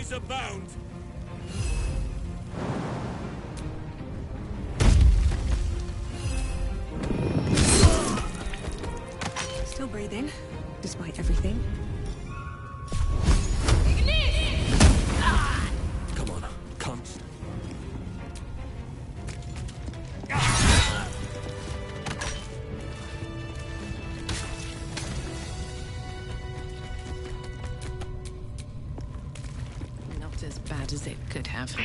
Enemies abound! Still breathing, despite everything. Come on, cunts. Not as bad as it could have.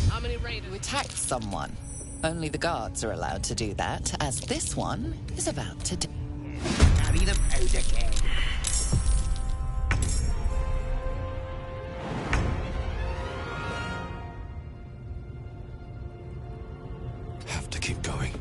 How many raiders? You attacked someone. Only the guards are allowed to do that, as this one is about to do. Carry the powder keg. Have to keep going.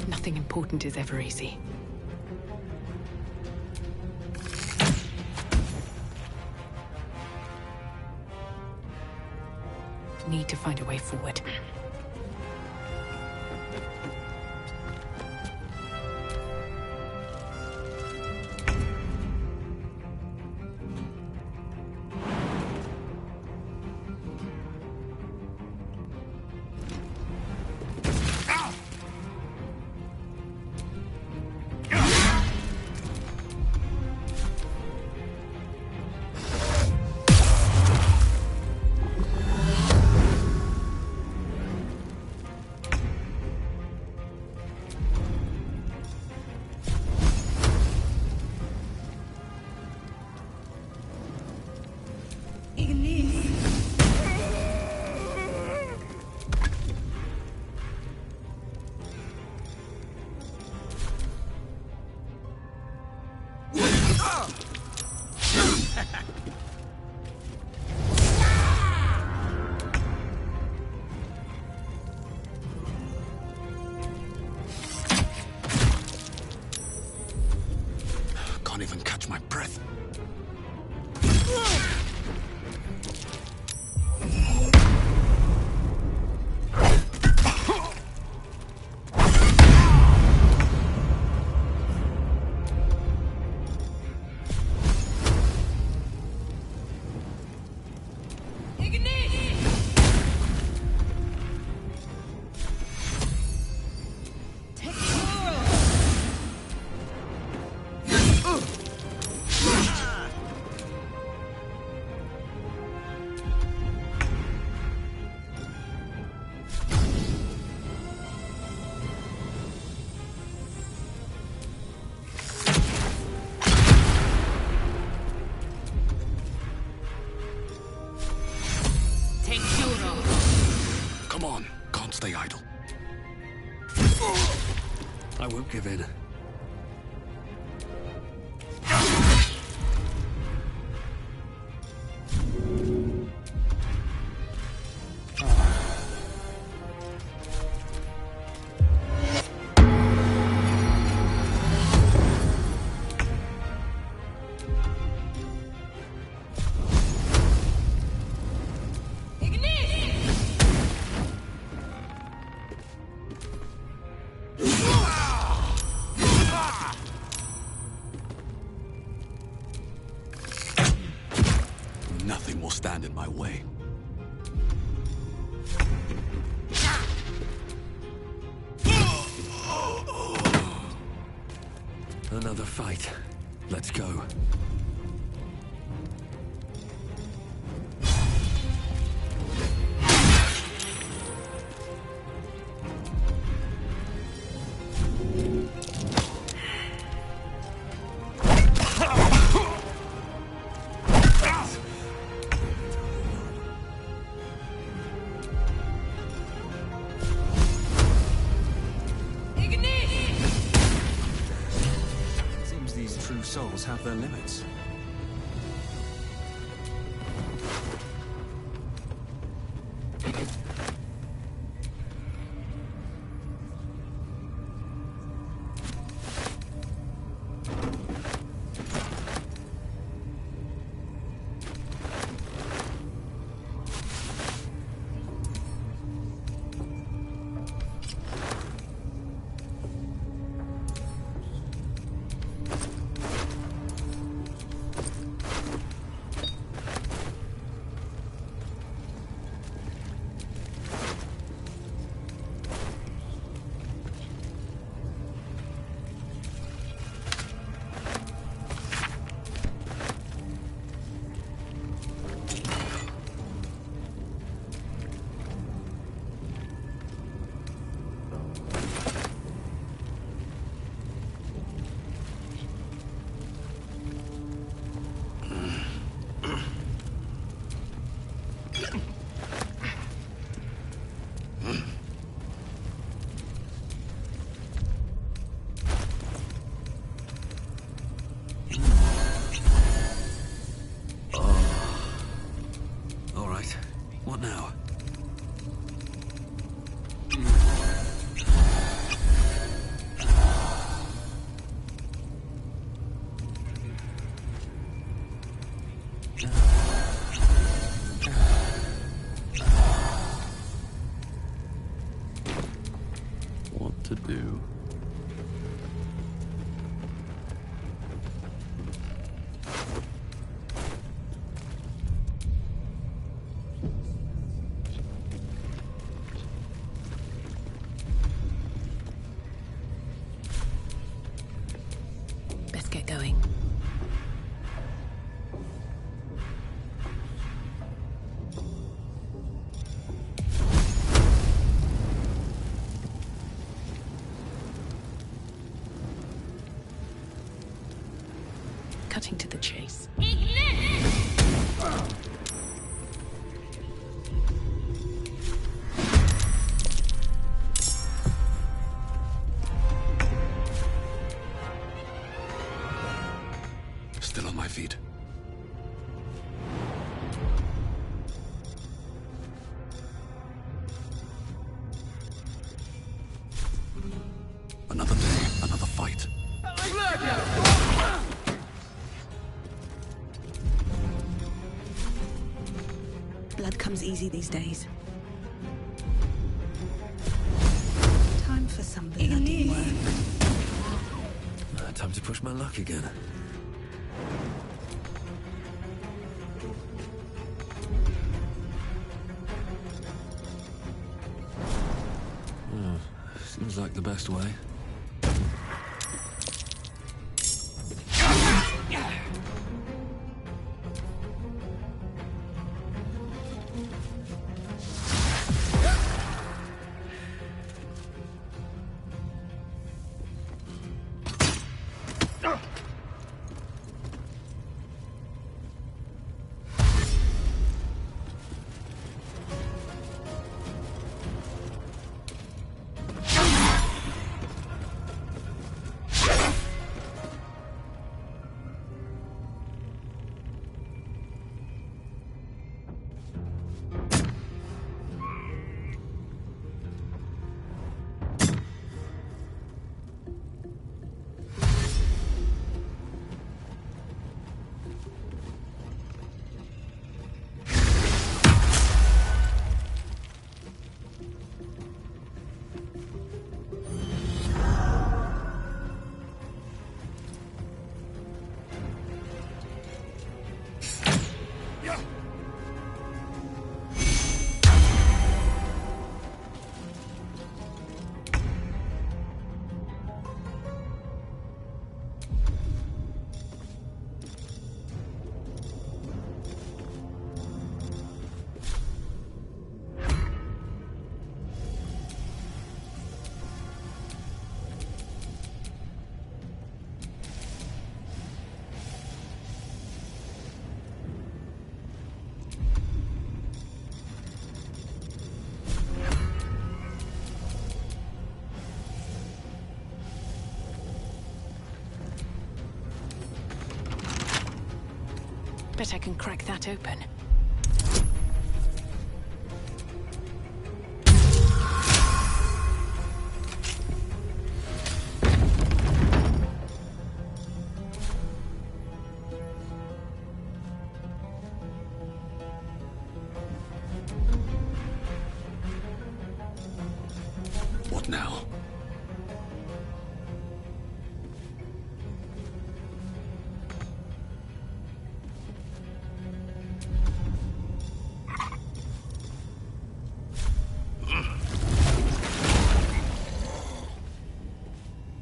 Nothing important is ever easy. Need to find a way forward. Can't even catch my breath. Come on, can't stay idle. I won't give in. Nothing will stand in my way. Another fight. Let's go. Seems these true souls have their limits. What to do? Best get going. Cutting to the chase. Still on my feet. Another day, another fight. Blood comes easy these days. Time for some bloody work. Time to push my luck again. Seems like the best way. Bet I can crack that open. What now?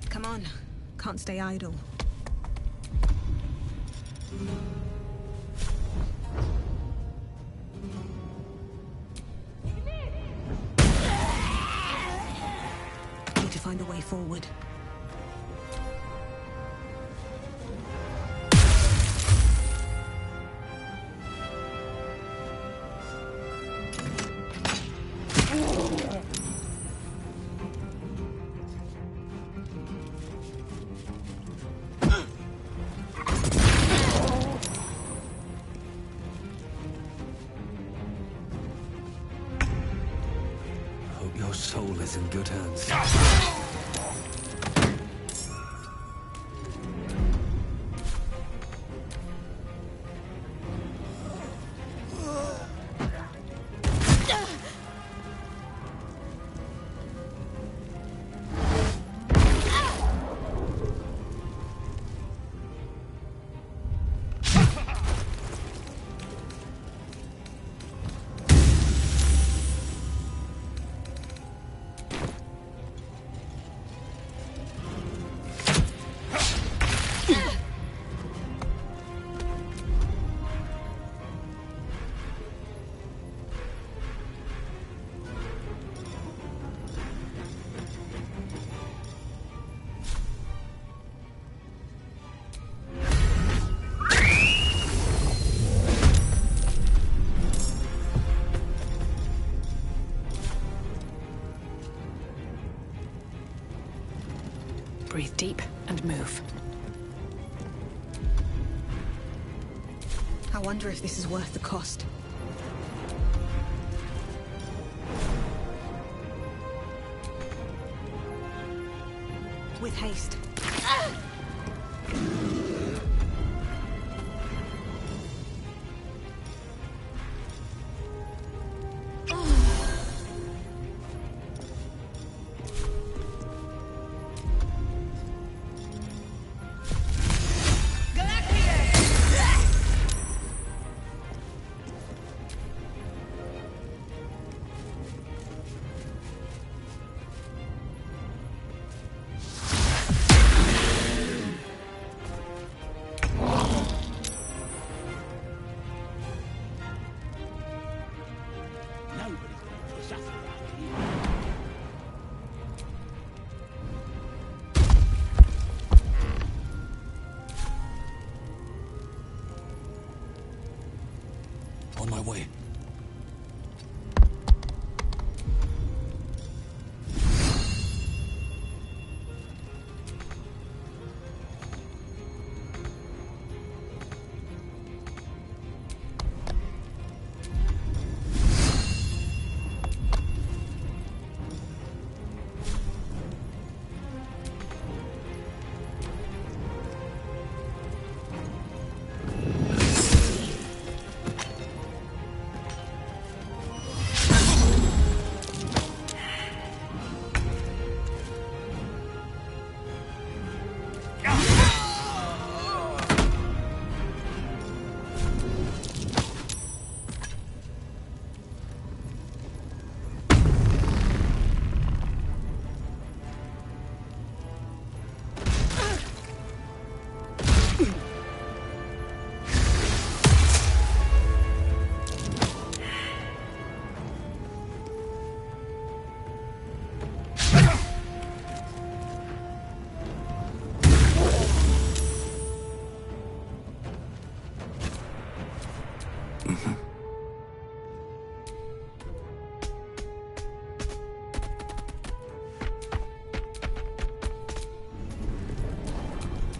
Come on. Can't stay idle. Need to find a way forward. Hope your soul is in good hands. Deep and move. I wonder if this is worth the cost. With haste. On my way.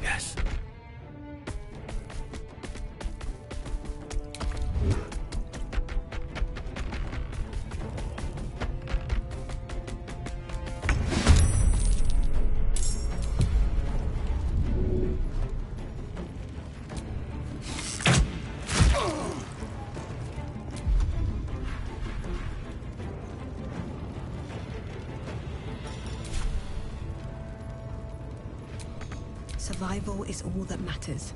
Yes. Survival is all that matters.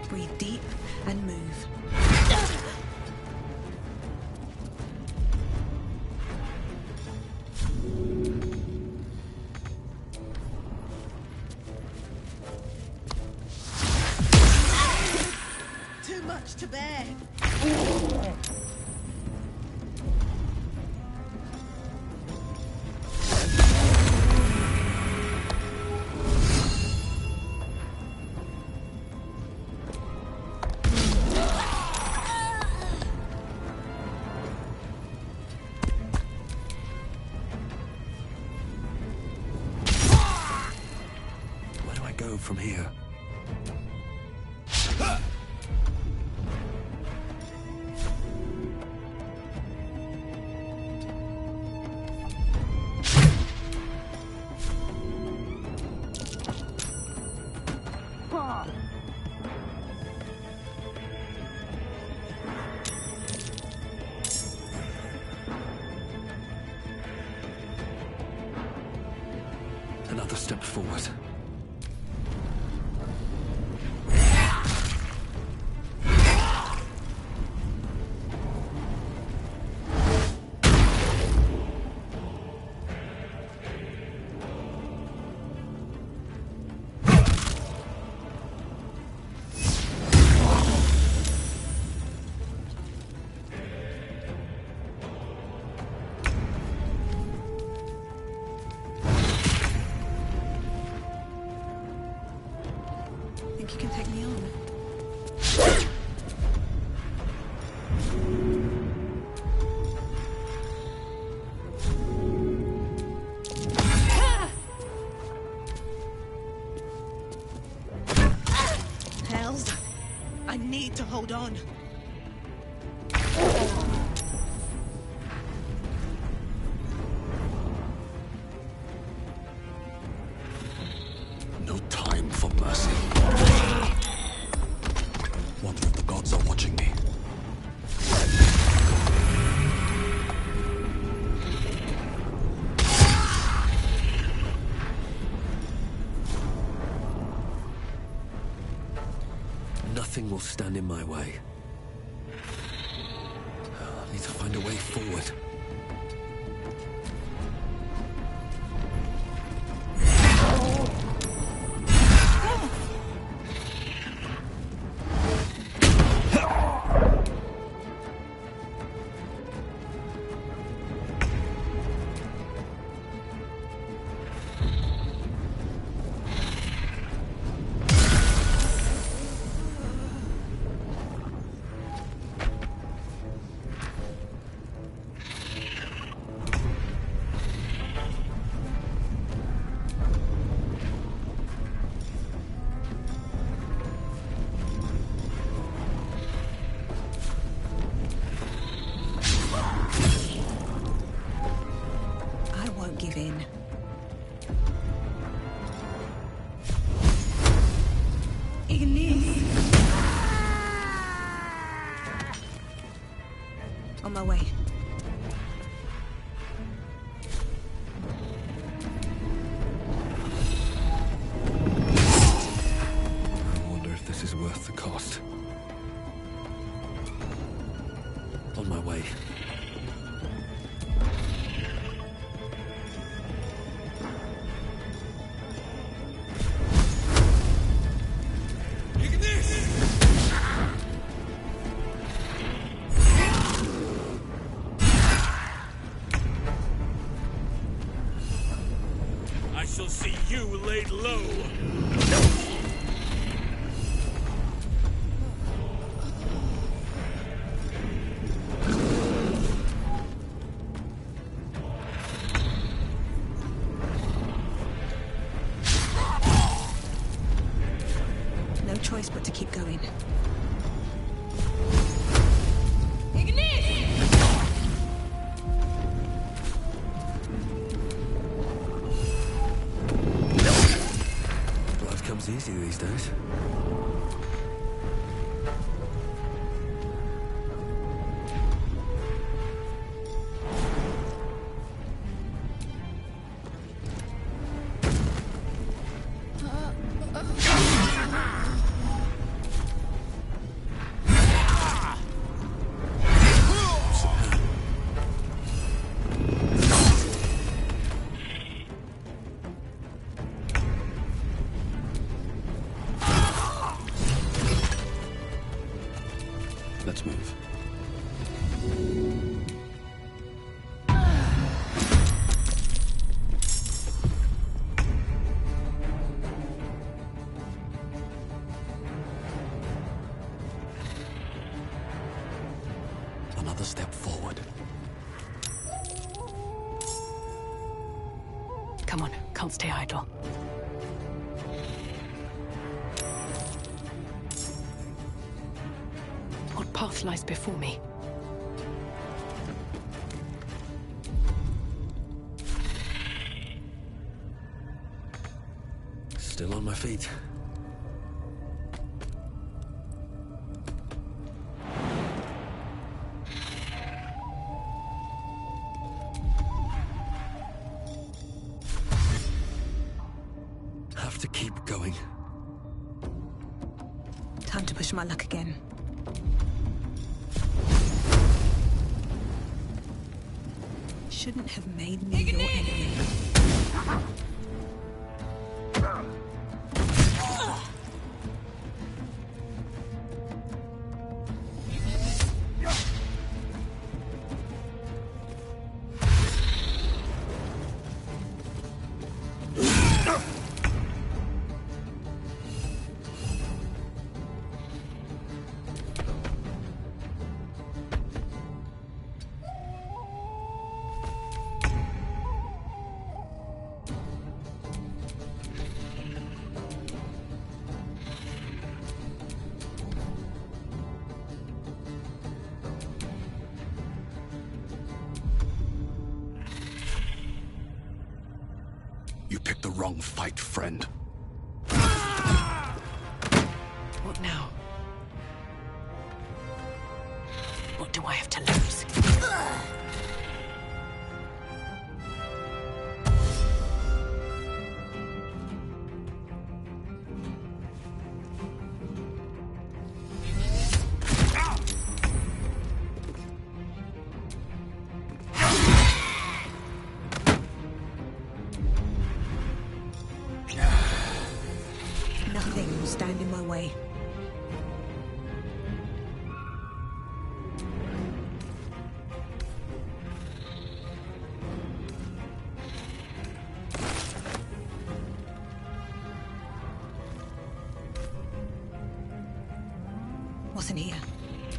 Breathe deep and move. Too much to bear. Where do I go from here? Another step forward. think you can take me on? Hells. I need to hold on. No time for mercy. Wonder if the gods are watching me. Nothing will stand in my way. I need to find a way forward. Give in. Ignis! On my way. I wonder if this is worth the cost. On my way. I shall see you laid low. No choice but to keep going. Blood comes easy these days. Let's move. Another step forward. Come on, can't stay idle. What path lies before me? Still on my feet. Have to keep going. Time to push my luck again. Shouldn't have made me your enemy. wrong fight, friend. What now? What do I have to lose? Nothing will stand in my way. What's in here?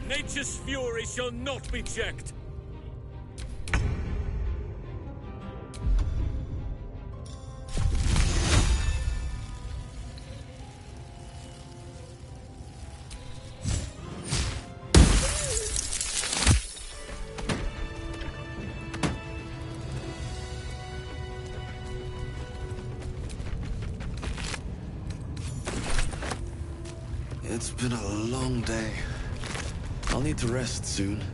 Nature's fury shall not be checked. It's been a long day. I'll need to rest soon.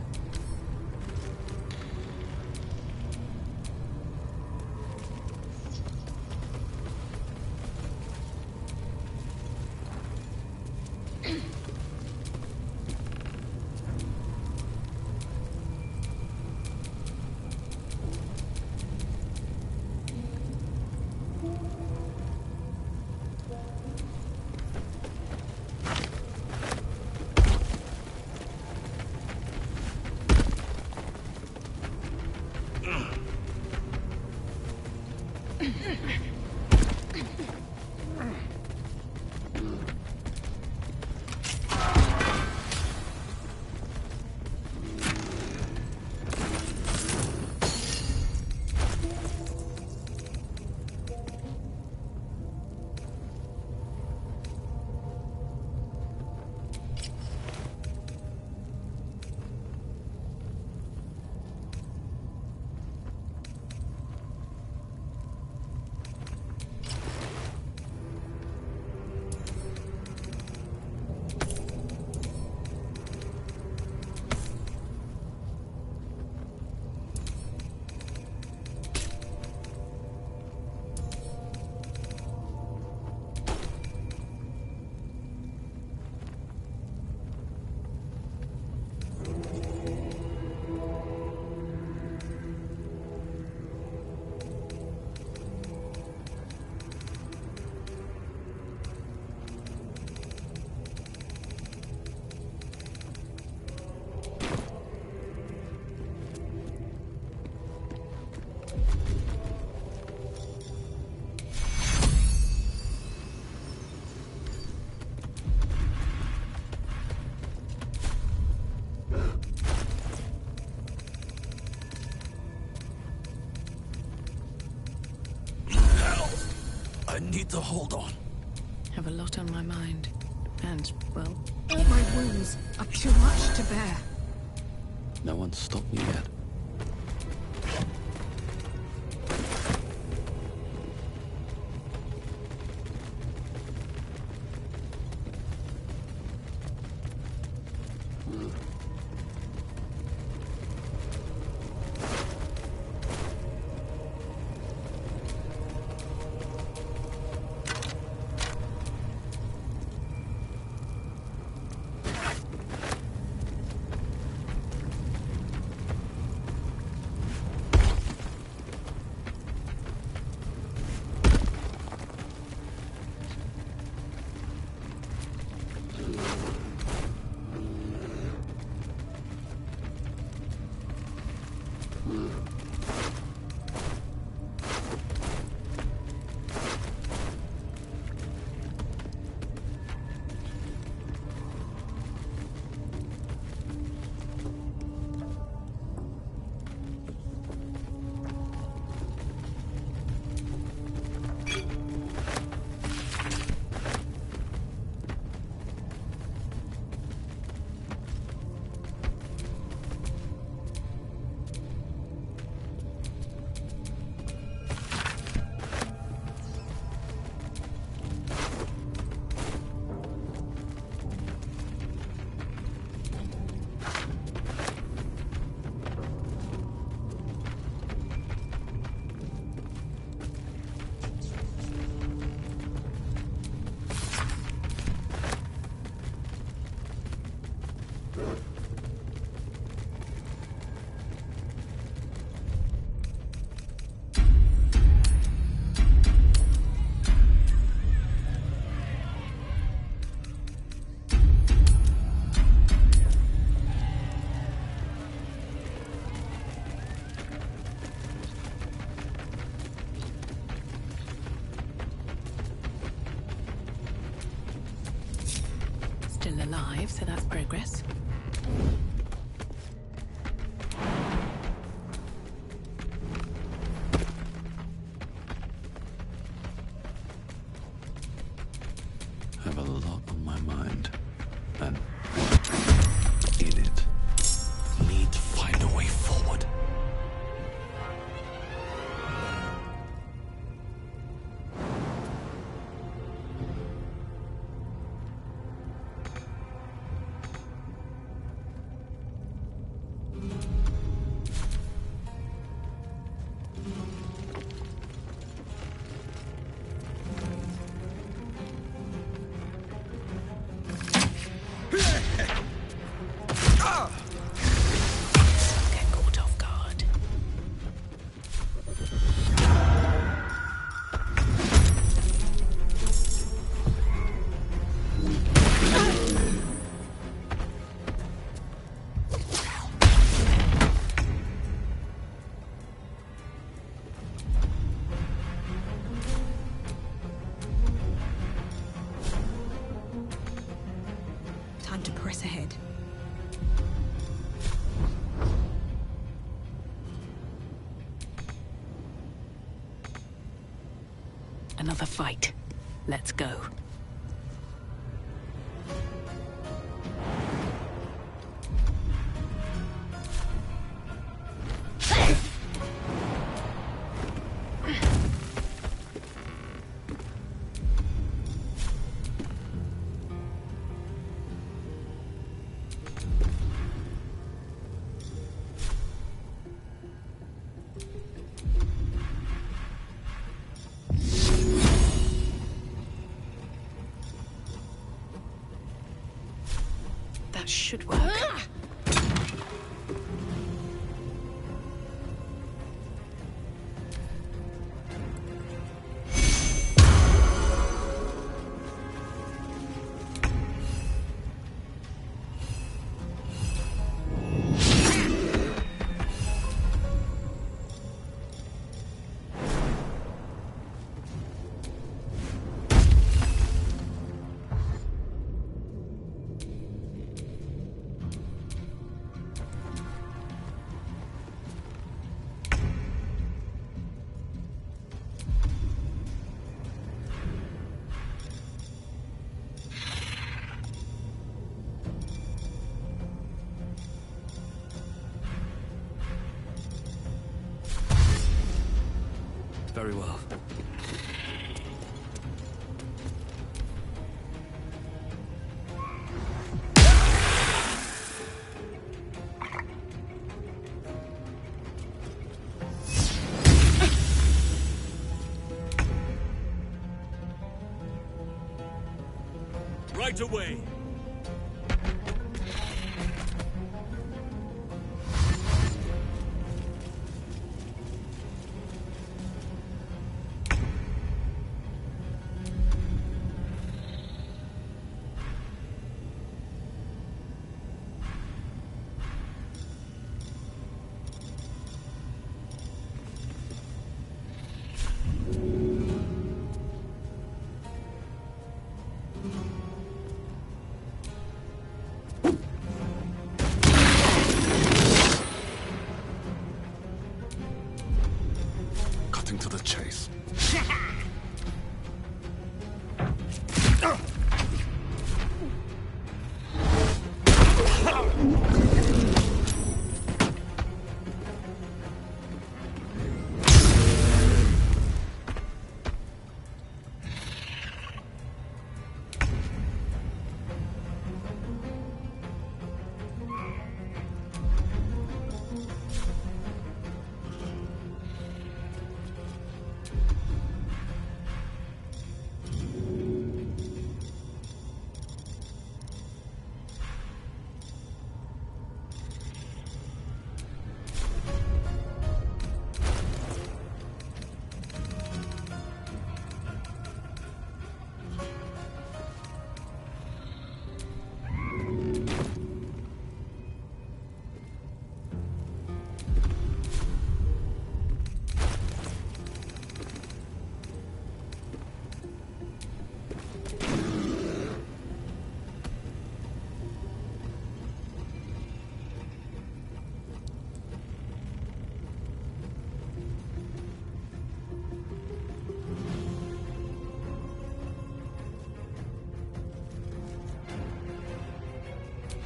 I need to hold on. Have a lot on my mind. And, well, All my wounds are too much to bear. No one's stopped me yet. still alive, so that's progress. I have a lot on my mind. And in it, need to find a way forward. Get caught off guard. Time to press ahead. Another fight. Let's go. That should work. Very well. Right away.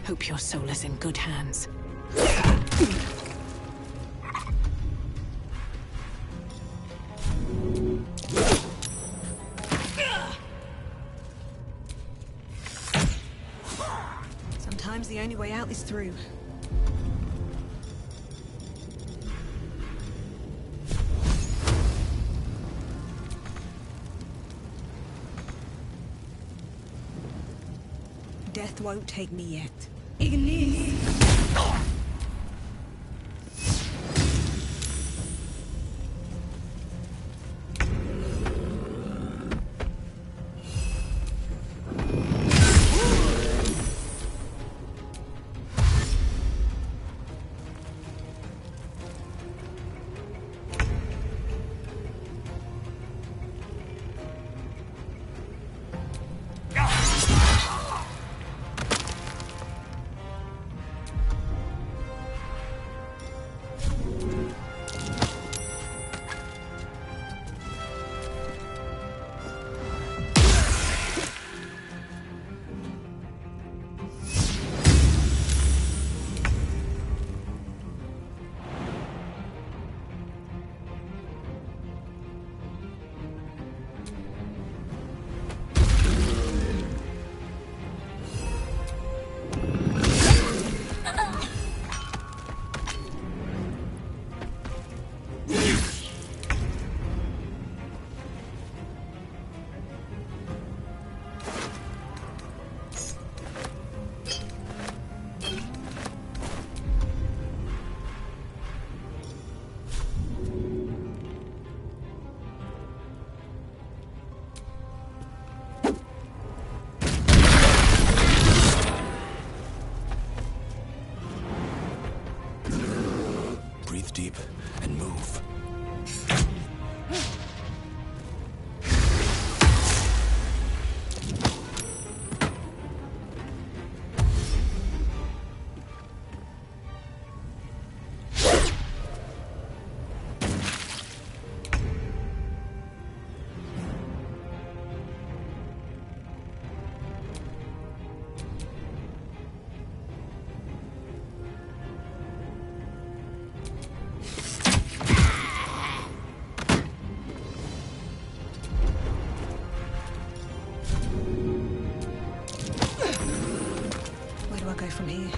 Hope your soul is in good hands. Sometimes the only way out is through. Death won't take me yet. Ignis! Breathe deep and move. Where do I go from here?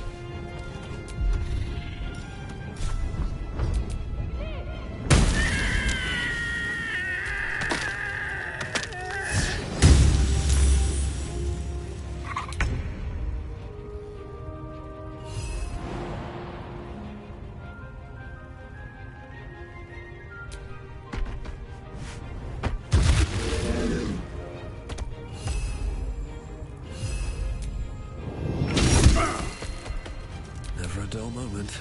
Never a dull moment.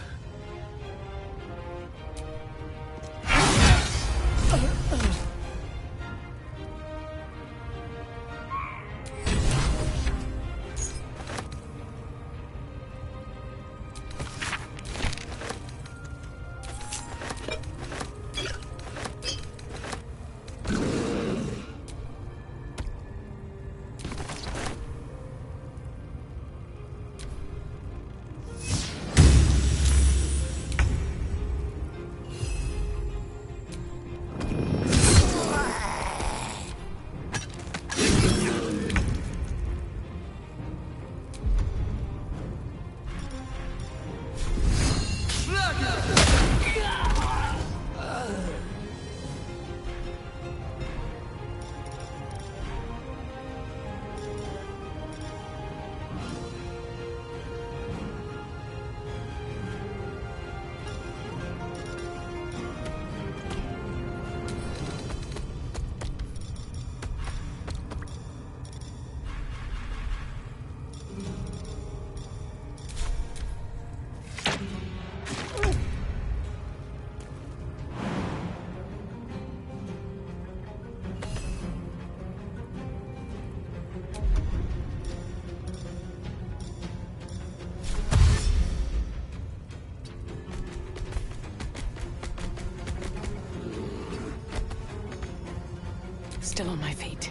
Still on my feet.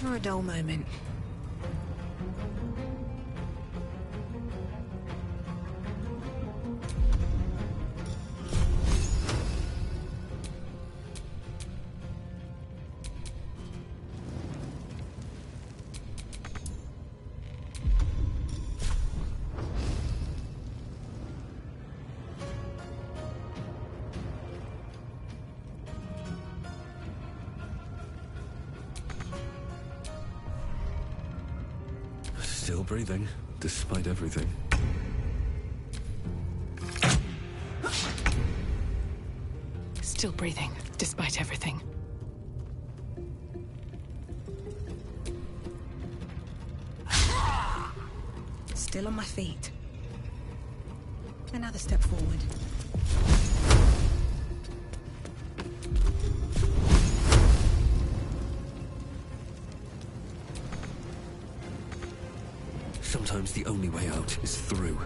Never a dull moment. Still breathing, despite everything. Still breathing, despite everything. Still on my feet. Another step forward. Sometimes the only way out is through.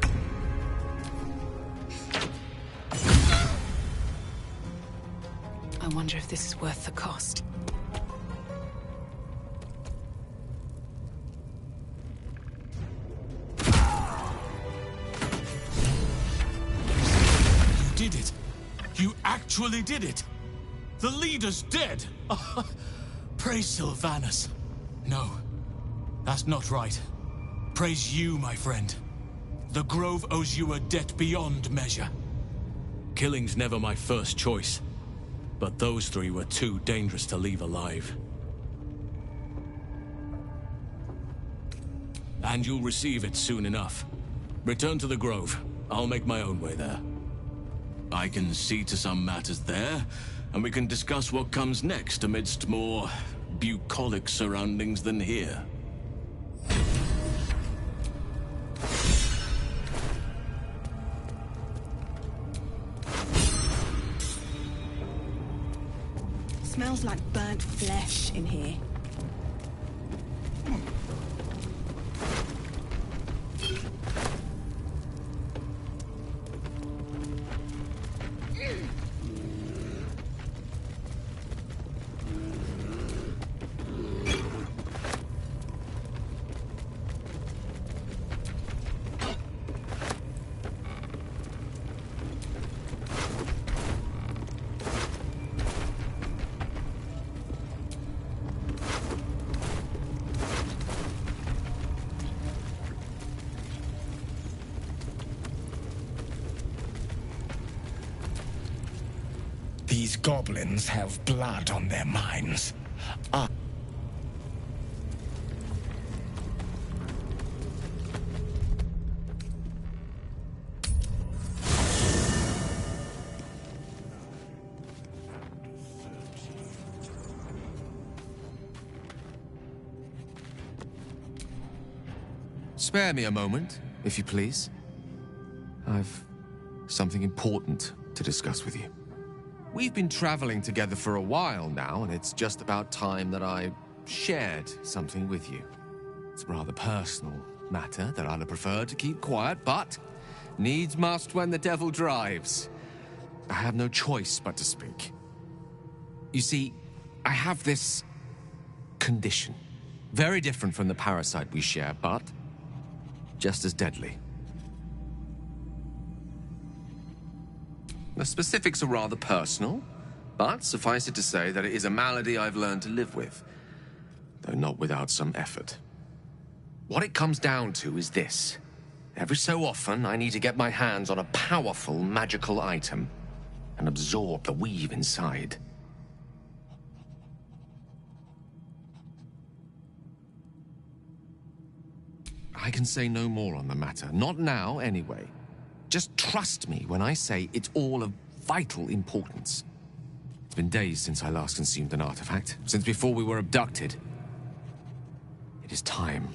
I wonder if this is worth the cost. You did it. You actually did it. The leader's dead. Praise Sylvanus. No, that's not right. Praise you, my friend. The Grove owes you a debt beyond measure. Killing's never my first choice, but those three were too dangerous to leave alive. And you'll receive it soon enough. Return to the Grove. I'll make my own way there. I can see to some matters there, and we can discuss what comes next amidst more bucolic surroundings than here. Smells like burnt flesh in here. These goblins have blood on their minds. Spare me a moment, if you please. I've something important to discuss with you. We've been traveling together for a while now, and it's just about time that I shared something with you. It's a rather personal matter that I'd have preferred to keep quiet, but needs must when the devil drives. I have no choice but to speak. You see, I have this condition. Very different from the parasite we share, but just as deadly. The specifics are rather personal, but suffice it to say that it is a malady I've learned to live with, though not without some effort. What it comes down to is this. Every so often, I need to get my hands on a powerful magical item and absorb the weave inside. I can say no more on the matter, not now anyway. Just trust me when I say it's all of vital importance. It's been days since I last consumed an artifact, since before we were abducted. It is time,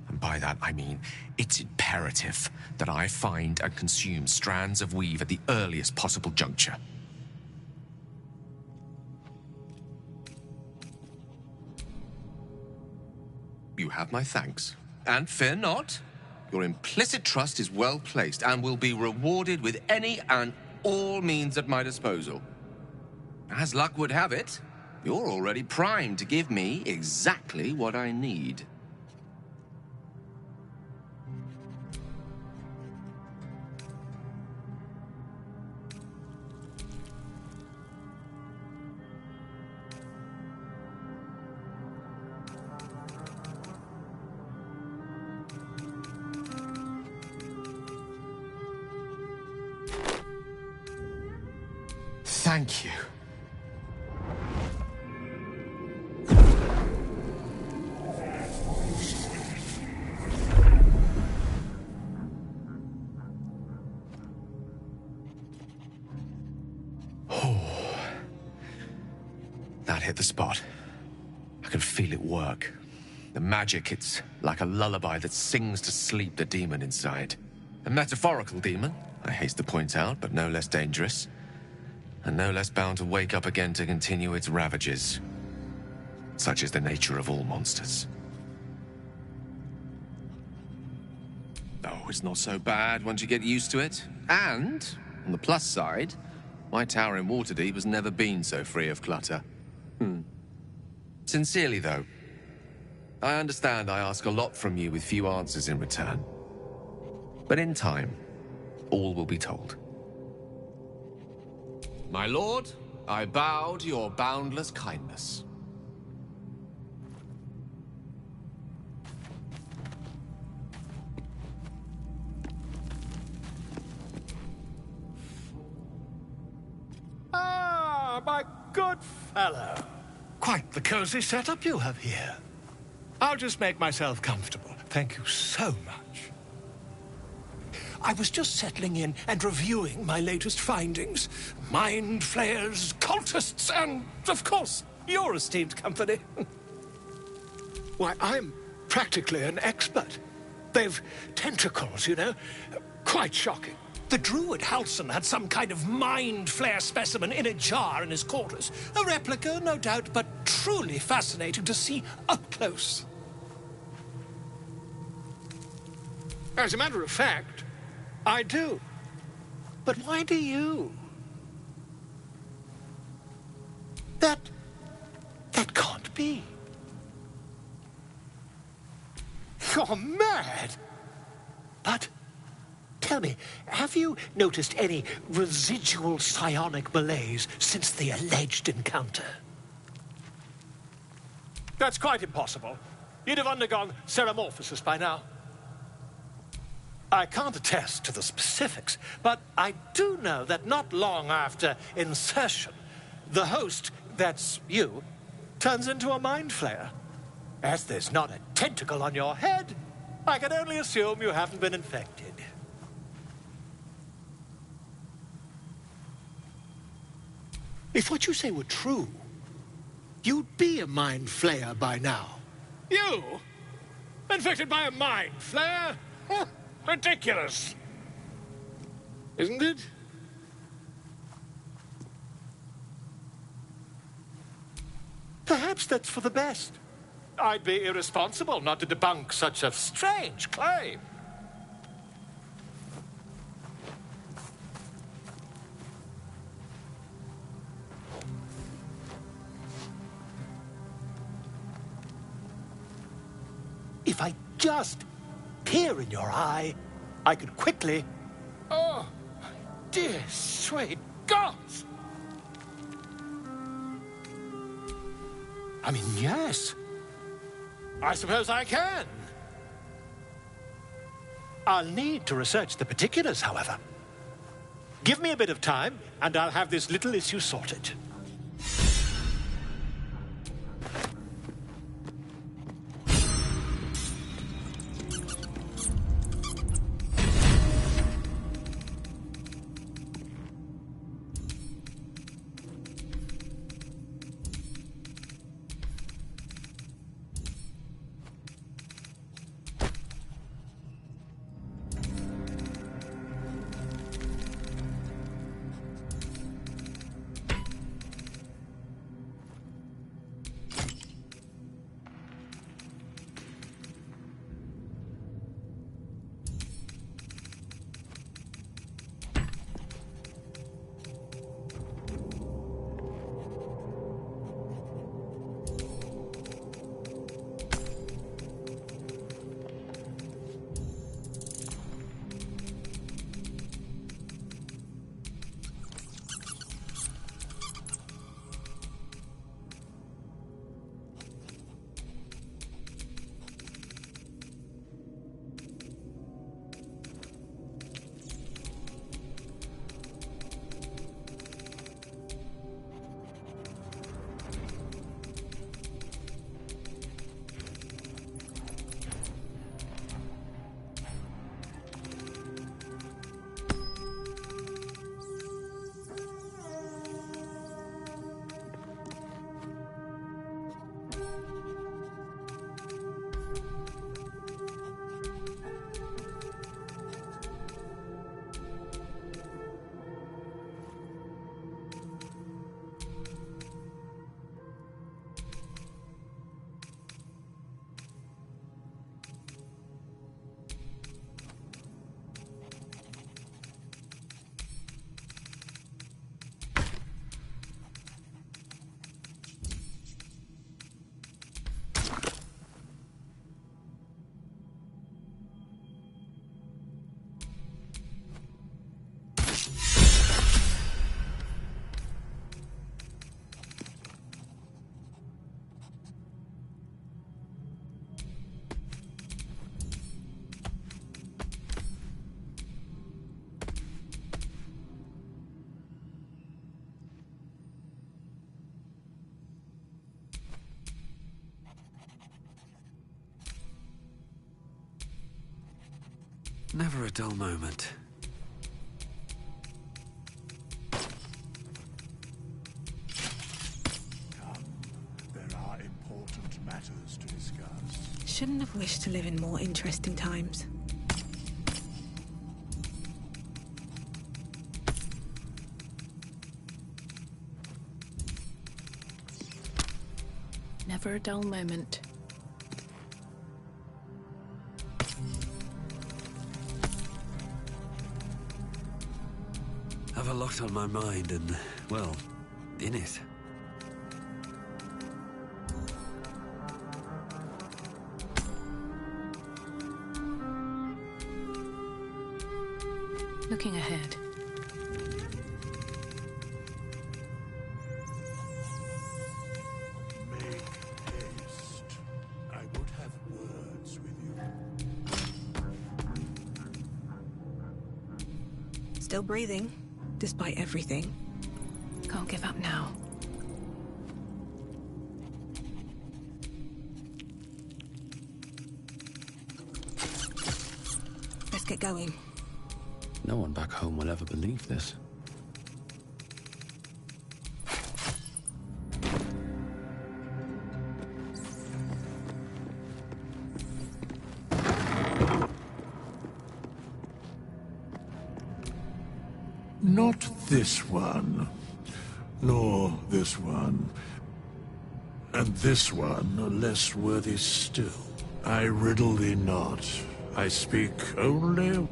and by that I mean it's imperative that I find and consume strands of weave at the earliest possible juncture. You have my thanks. And fear not. Your implicit trust is well placed and will be rewarded with any and all means at my disposal. As luck would have it, You're already primed to give me exactly what I need. Thank you. That hit the spot. I can feel it work. The magic, it's like a lullaby that sings to sleep the demon inside. A metaphorical demon, I haste to point out, but no less dangerous. And no less bound to wake up again to continue its ravages. Such is the nature of all monsters. Oh, it's not so bad once you get used to it. And, on the plus side, my tower in Waterdeep has never been so free of clutter. Sincerely, though, I understand I ask a lot from you with few answers in return. But in time, all will be told. My lord, I bow to your boundless kindness. Ah, my good fellow. Quite the cozy setup you have here. I'll just make myself comfortable. Thank you so much. I was just settling in and reviewing my latest findings. Mind flayers, cultists, and, of course, your esteemed company. Why, I'm practically an expert. They've tentacles, you know. Quite shocking. The druid Halson had some kind of mind flayer specimen in a jar in his quarters. A replica, no doubt, but truly fascinating to see up close. As a matter of fact, I do. But why do you? That can't be. You're mad. But tell me, have you noticed any residual psionic malaise since the alleged encounter? That's quite impossible. You'd have undergone ceramorphosis by now. I can't attest to the specifics, but I do know that not long after insertion, the host, that's you, turns into a mind flayer. As there's not a tentacle on your head, I can only assume you haven't been infected. If what you say were true, you'd be a mind flayer by now. You? Infected by a mind flayer? Ridiculous. Isn't it? Perhaps that's for the best. I'd be irresponsible not to debunk such a strange claim. If I just peer in your eye, I could quickly... Oh, dear sweet gods! I mean, yes. I suppose I can. I'll need to research the particulars, however. Give me a bit of time, and I'll have this little issue sorted. Never a dull moment. Come, there are important matters to discuss. Shouldn't have wished to live in more interesting times. Never a dull moment. Have a lot on my mind and, well, in it. Looking ahead. Make haste. I would have words with you. Still breathing, despite everything. Can't give up now. Let's get going. No one back home will ever believe this. Not this one, nor this one, and this one less worthy still. I riddle thee not. I speak only.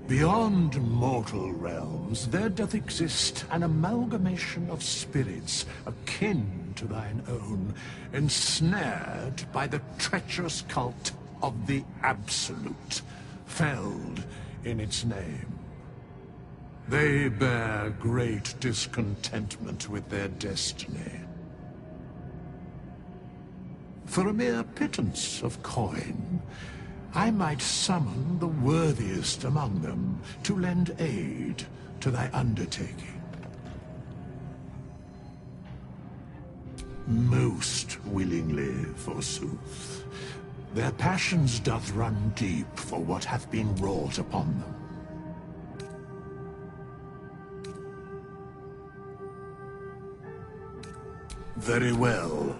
Beyond mortal realms, there doth exist an amalgamation of spirits akin to thine own, ensnared by the treacherous cult of the Absolute, felled in its name. They bear great discontentment with their destiny. For a mere pittance of coin, I might summon the worthiest among them to lend aid to thy undertaking. Most willingly, forsooth. Their passions doth run deep for what hath been wrought upon them. Very well.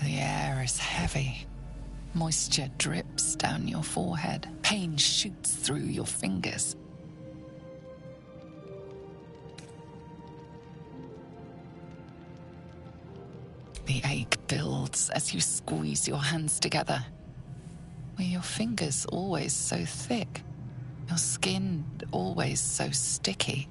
The air is heavy. Moisture drips down your forehead. Pain shoots through your fingers. The ache builds as you squeeze your hands together. Were your fingers always so thick? Your skin always so sticky?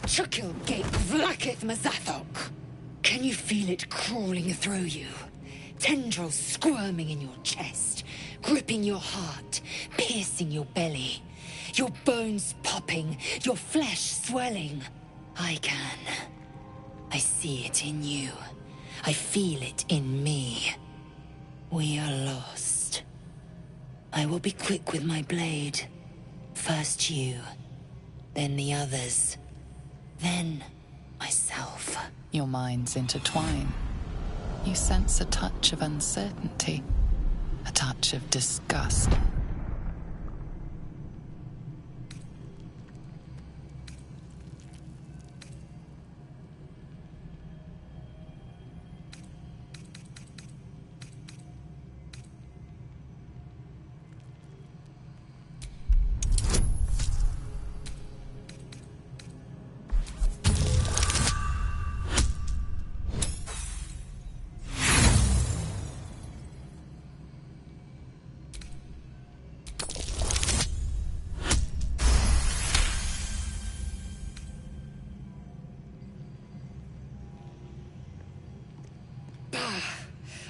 Chukil gate vlakith mazathok. Can you feel it crawling through you? Tendrils squirming in your chest, gripping your heart, piercing your belly. Your bones popping, your flesh swelling. I can. I see it in you. I feel it in me. We are lost. I will be quick with my blade. First you, then the others. Then, myself. Your minds intertwine. You sense a touch of uncertainty, a touch of disgust.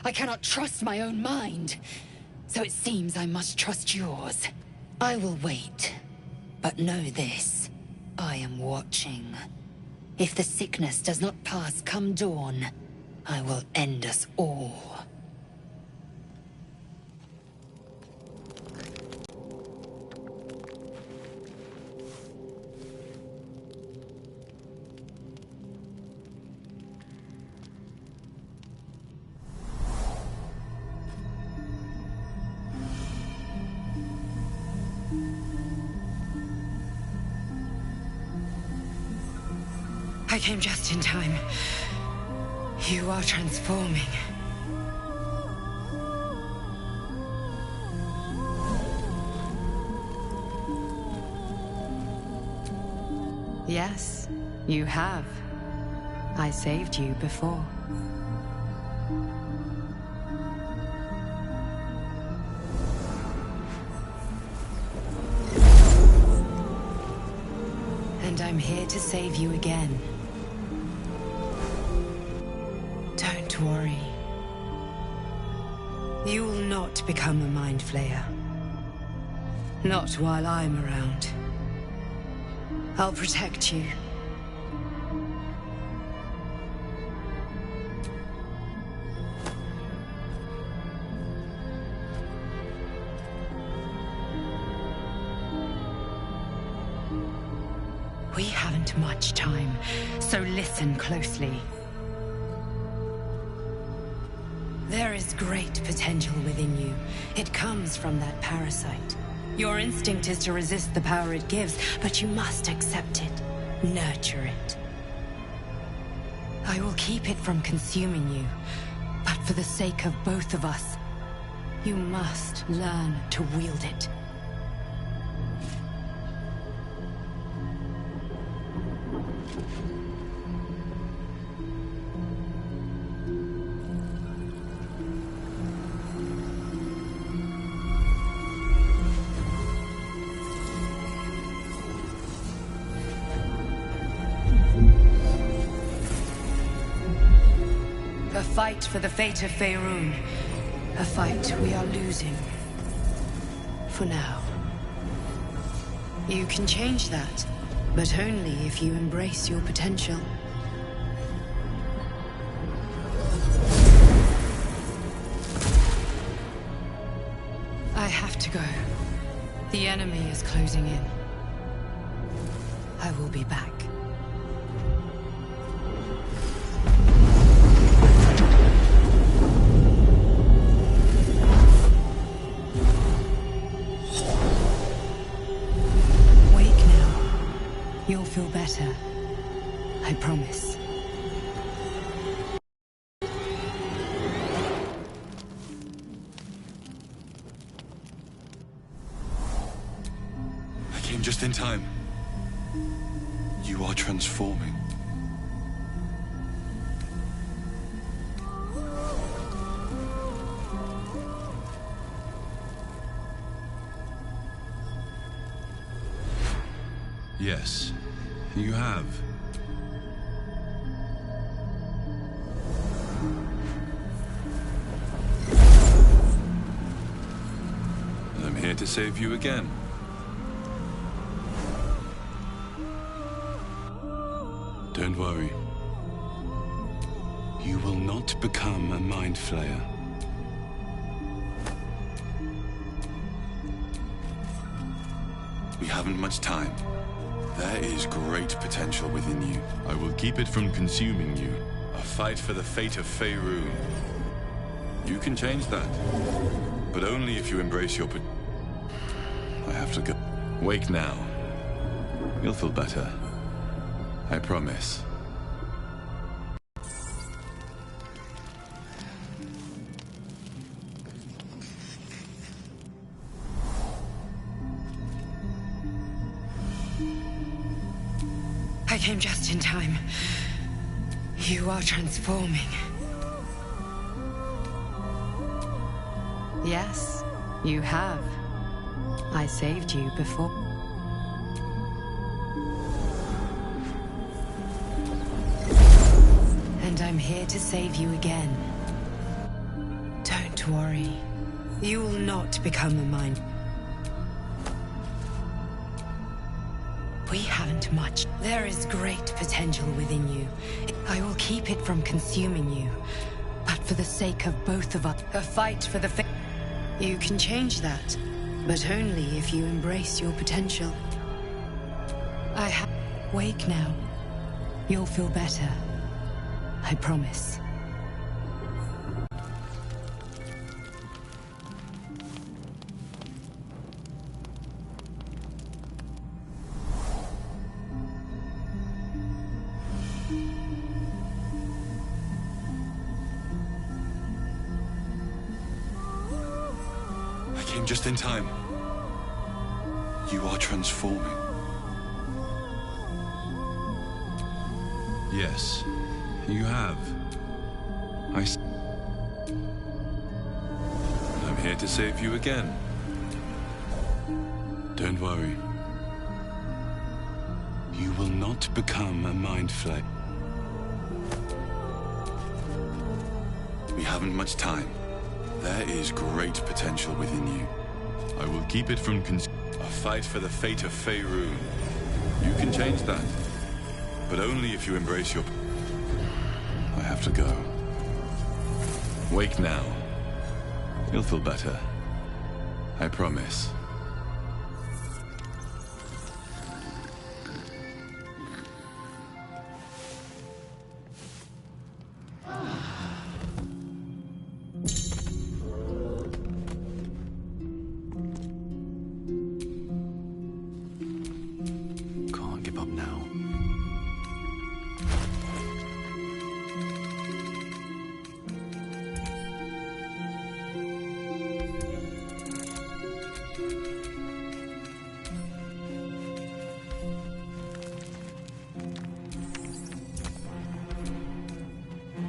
I cannot trust my own mind. So it seems I must trust yours. I will wait. But know this. I am watching. If the sickness does not pass come dawn, I will end us all. I came just in time. You are transforming. Yes, you have. I saved you before. And I'm here to save you again. Don't worry. You will not become a Mind Flayer. Not while I'm around. I'll protect you. We haven't much time, so listen closely. There is great potential within you. It comes from that parasite. Your instinct is to resist the power it gives, but you must accept it, nurture it. I will keep it from consuming you, but for the sake of both of us, you must learn to wield it. A fight for the fate of Faerun. A fight we are losing. For now. You can change that, but only if you embrace your potential. I have to go. The enemy is closing in. I will be back. You'll feel better. I promise. I came just in time. You are transforming. Yes, you have. And I'm here to save you again. Don't worry. You will not become a Mind Flayer. We haven't much time. There is great potential within you. I will keep it from consuming you. A fight for the fate of Faerun. You can change that. But only if you embrace your I have to go. Wake now. You'll feel better. I promise. I came just in time. You are transforming. Yes, you have. I saved you before. And I'm here to save you again. worry. You will not become a mind. We haven't much. There is great potential within you. I will keep it from consuming you. But for the sake of both of us, a fight for the You can change that, but only if you embrace your potential. Wake now. You'll feel better. I promise. I came just in time. You are transforming. Yes, you have. I'm here to save you again. Don't worry. You will not become a mind flake. We haven't much time. There is great potential within you. I will keep it from a fight for the fate of Faerun. You can change that, but only if you embrace your... I have to go. Wake now. You'll feel better. I promise. Can't give up now.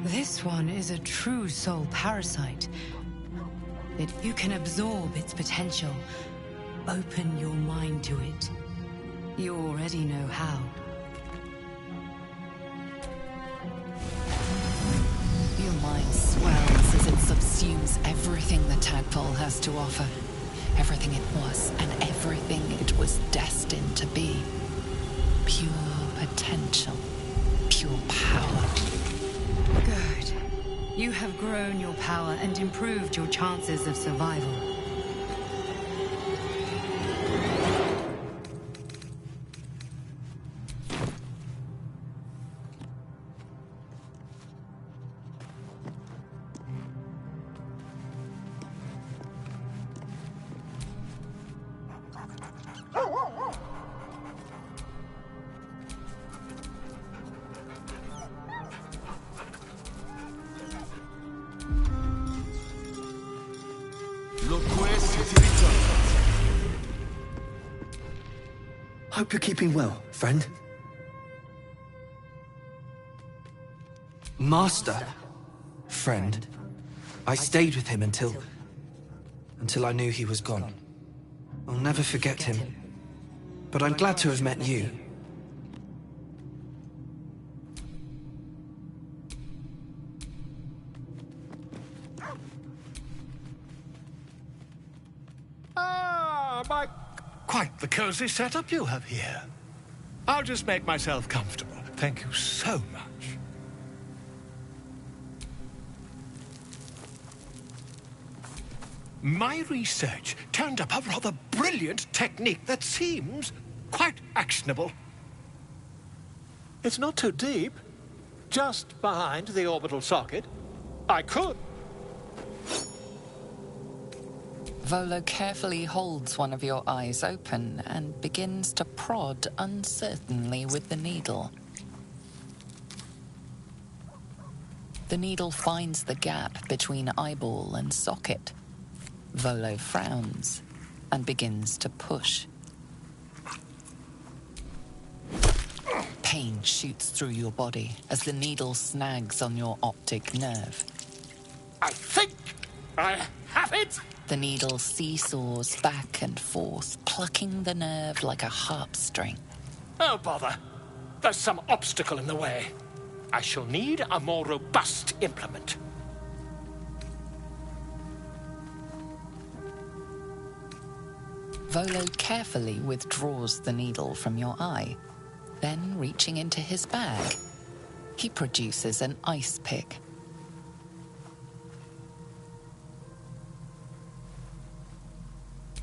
This one is a true soul parasite. You can absorb its potential. Open your mind to it. You already know how. Your mind swells as it subsumes everything the tadpole has to offer. Everything it was and everything it was destined to be. Pure potential. Pure power. Good. You have grown your power and improved your chances of survival. Hope you're keeping well, friend. Master? Friend. I stayed with him until I knew he was gone. I'll never forget him. But I'm glad to have met you. Quite the cozy setup you have here. I'll just make myself comfortable. Thank you so much. My research turned up a rather brilliant technique that seems quite actionable. It's not too deep. Just behind the orbital socket. I could. Volo carefully holds one of your eyes open and begins to prod uncertainly with the needle. The needle finds the gap between eyeball and socket. Volo frowns and begins to push. Pain shoots through your body as the needle snags on your optic nerve. I think I have it! The needle seesaws back and forth, plucking the nerve like a harp string. Oh, bother. There's some obstacle in the way. I shall need a more robust implement. Volo carefully withdraws the needle from your eye. Then, reaching into his bag, he produces an ice pick.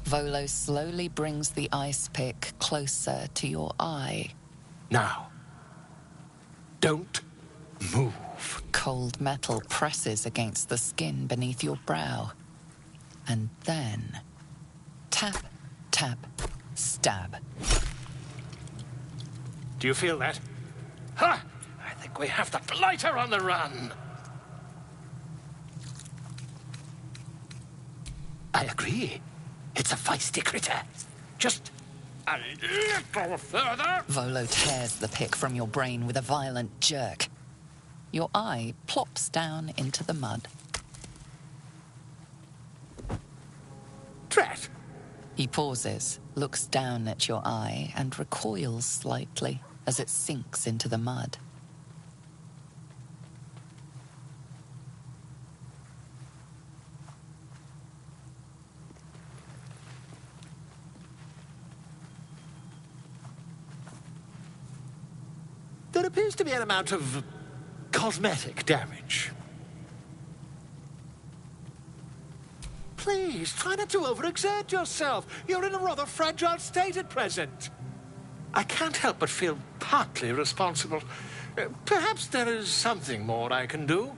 Volo slowly brings the ice pick closer to your eye. Now, don't move. Cold metal presses against the skin beneath your brow. And then, tap, tap, stab. Do you feel that? Ha! I think we have the blighter on the run. I agree. It's a feisty critter. Just a little further. Volo tears the pick from your brain with a violent jerk. Your eye plops down into the mud. Drat! He pauses, looks down at your eye, and recoils slightly as it sinks into the mud. There appears to be an amount of cosmetic damage. Please, try not to overexert yourself. You're in a rather fragile state at present. I can't help but feel partly responsible. Perhaps there is something more I can do.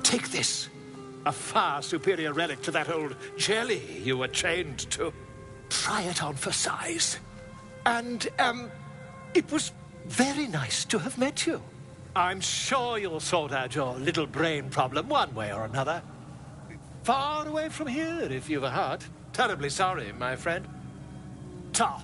Take this. A far superior relic to that old jelly you were chained to. Try it on for size. And, it was very nice to have met you. I'm sure you'll sort out your little brain problem one way or another. Far away from here, if you've a heart. Terribly sorry, my friend. Ta.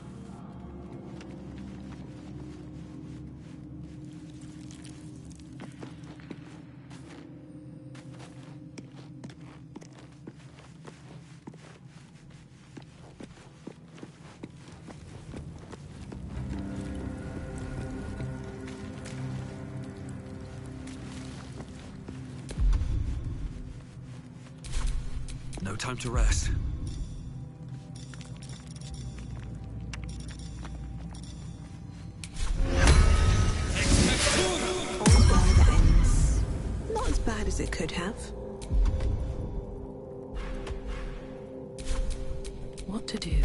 No time to rest. Not as bad as it could have. What to do?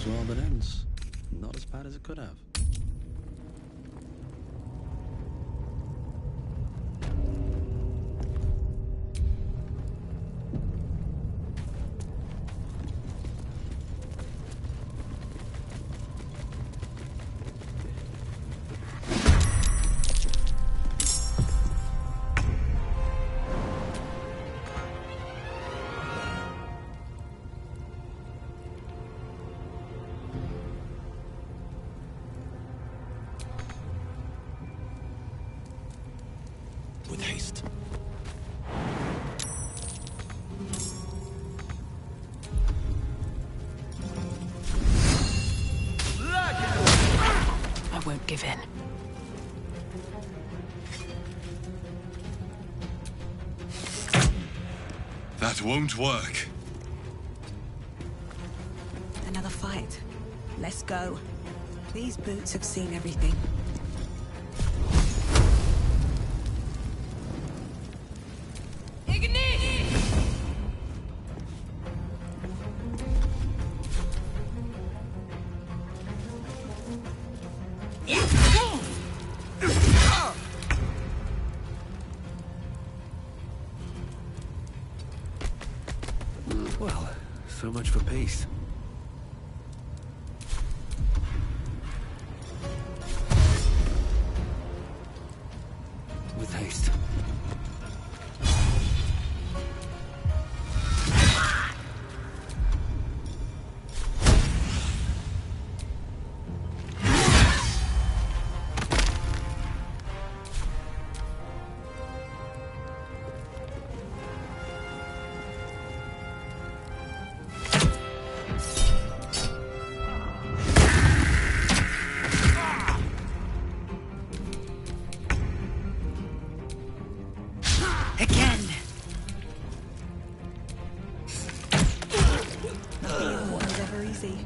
Well, that ends. Not as bad as it could have. With haste. I won't give in. That won't work. Another fight. Let's go. These boots have seen everything. Well, so much for peace. With haste. mercy.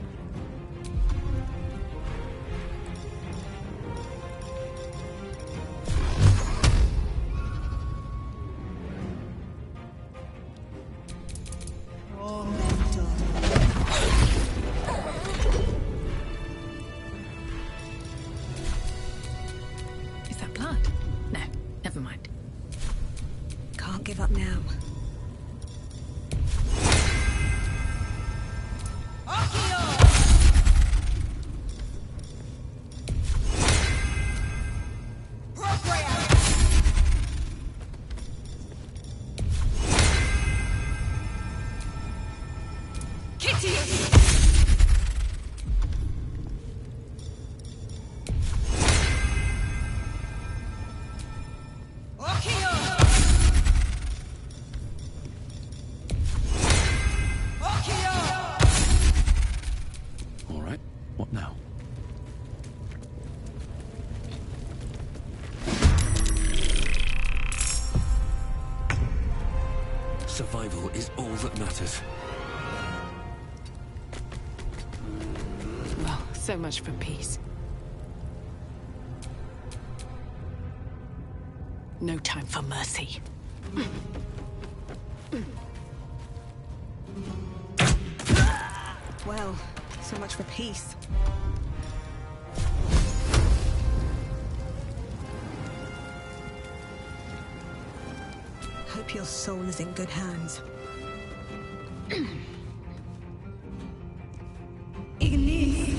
Is that blood? No, never mind. Can't give up now. All right, what now? Survival is all that matters. Well, so much for peace. No time for mercy. Well, so much for peace. Hope your soul is in good hands. Ignis!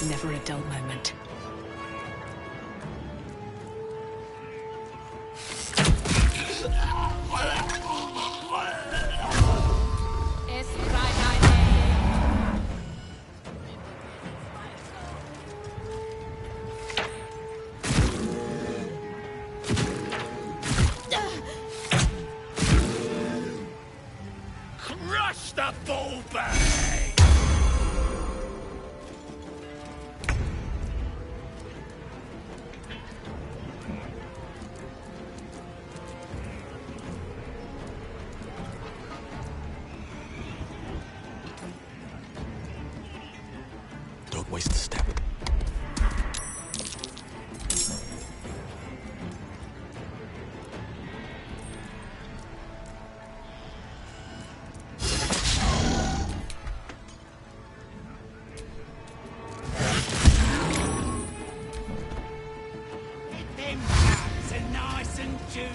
Never a dull moment. Crush the bull bag! Don't waste a step. Them cats are nice and juicy.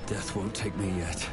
Death won't take me yet.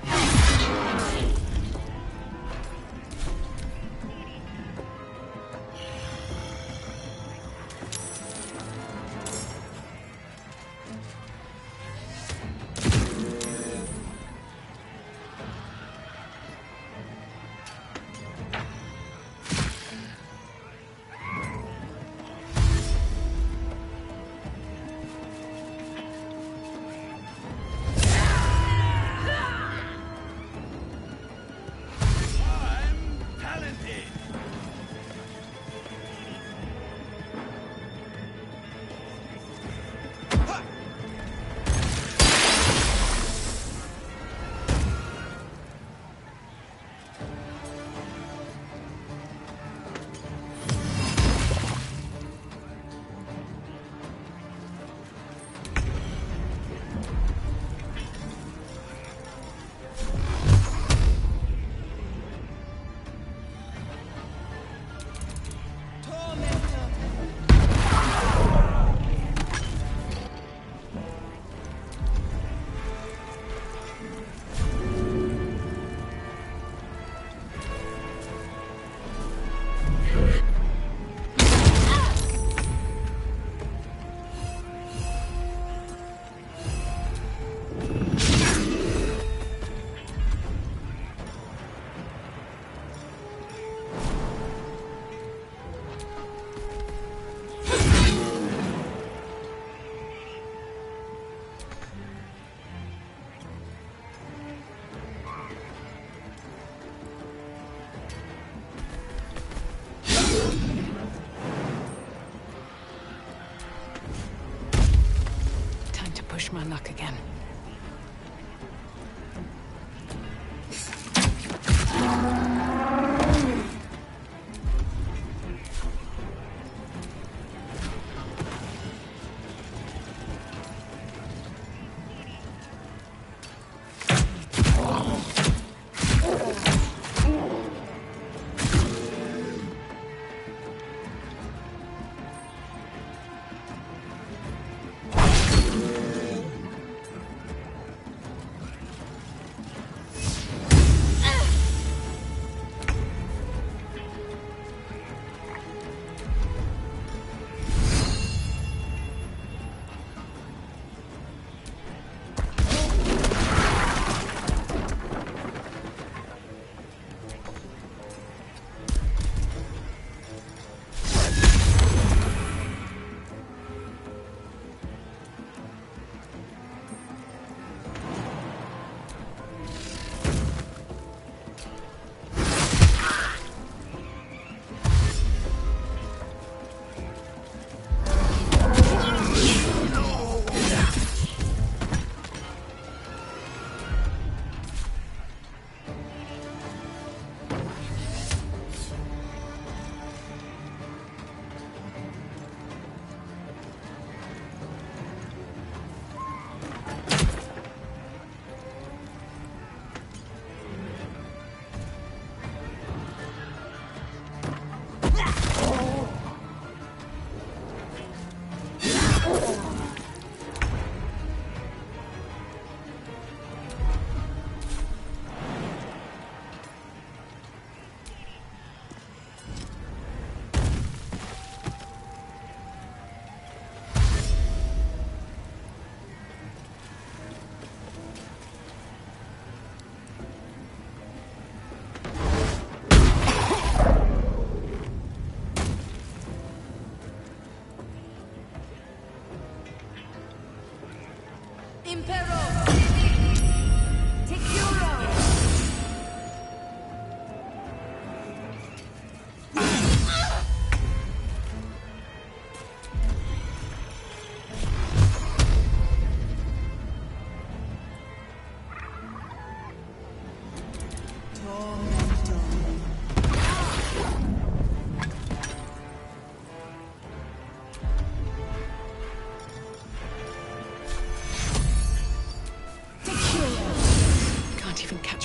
my luck again.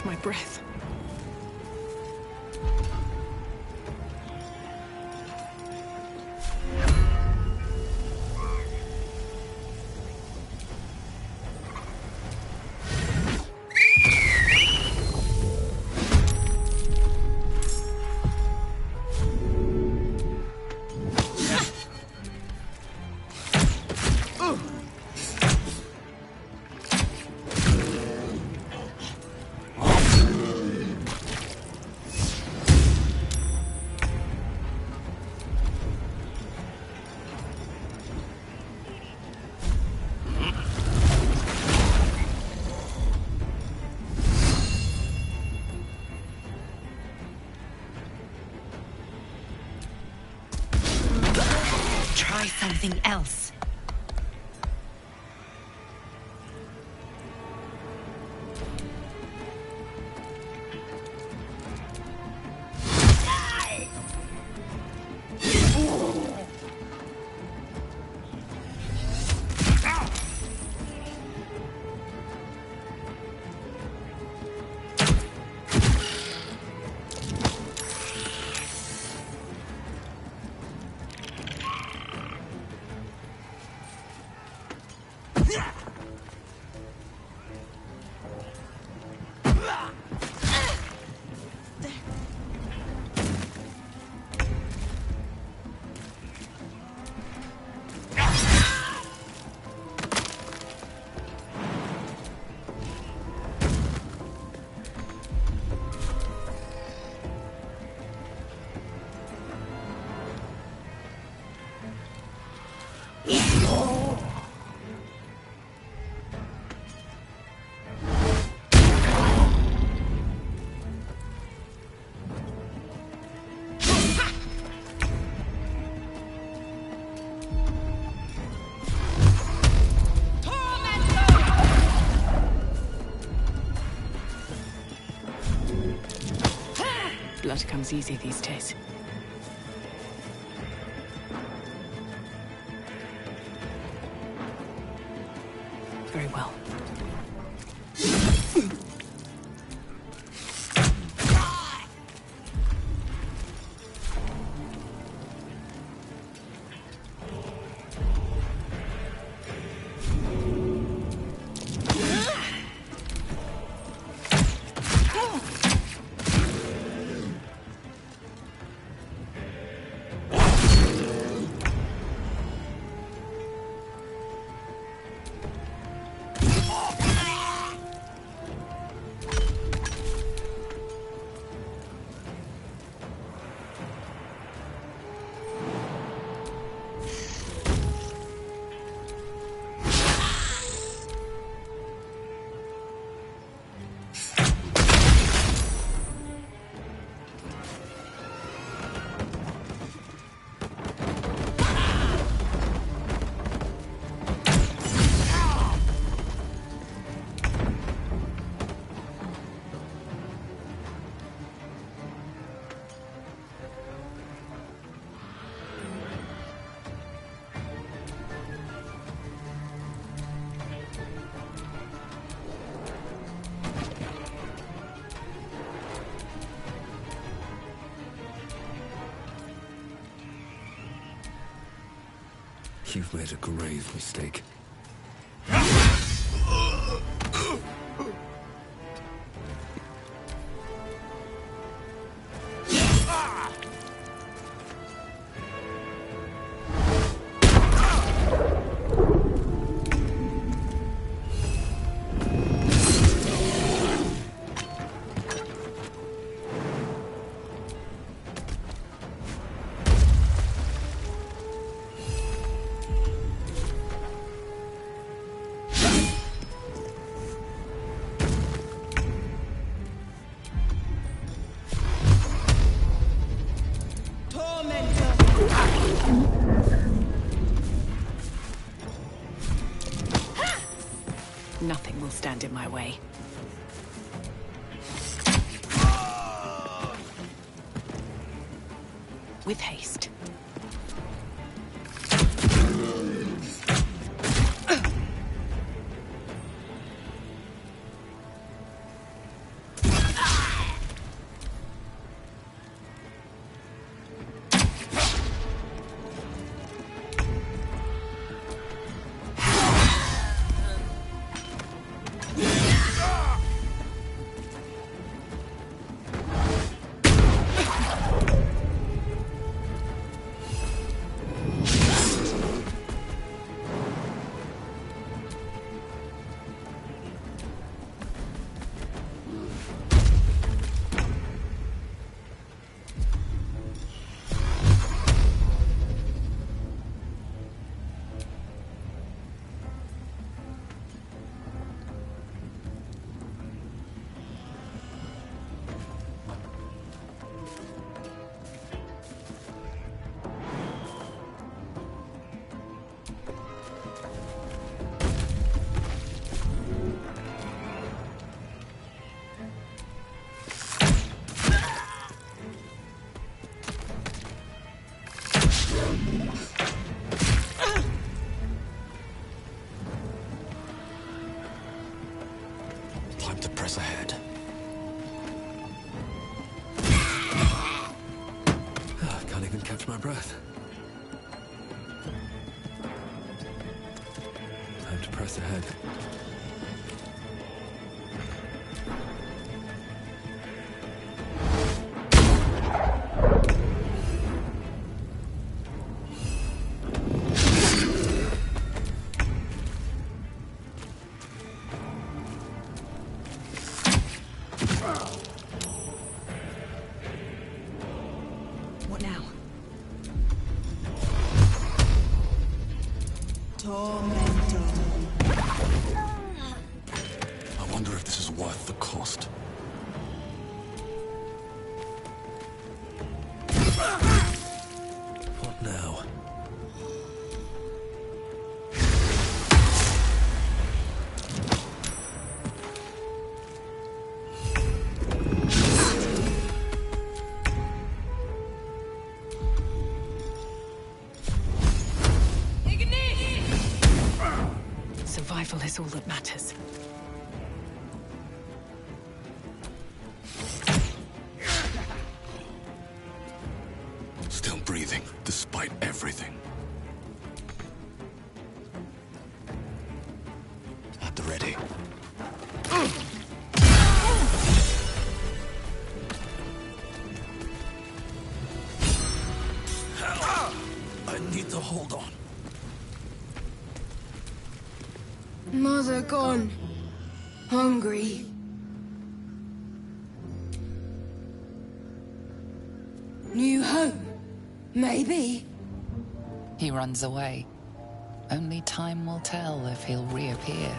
My breath. Try something else. comes easy these days. Very well. You've made a grave mistake. Nothing will stand in my way. With haste. Time to press ahead. I can't even catch my breath. Time to press ahead. What now? Tormentor. I wonder if this is worth the cost. What now? survival is all that matters. Still breathing, despite everything. At the ready. I need to hold on. Mother gone. Hungry. New home? Maybe. He runs away. Only time will tell if he'll reappear.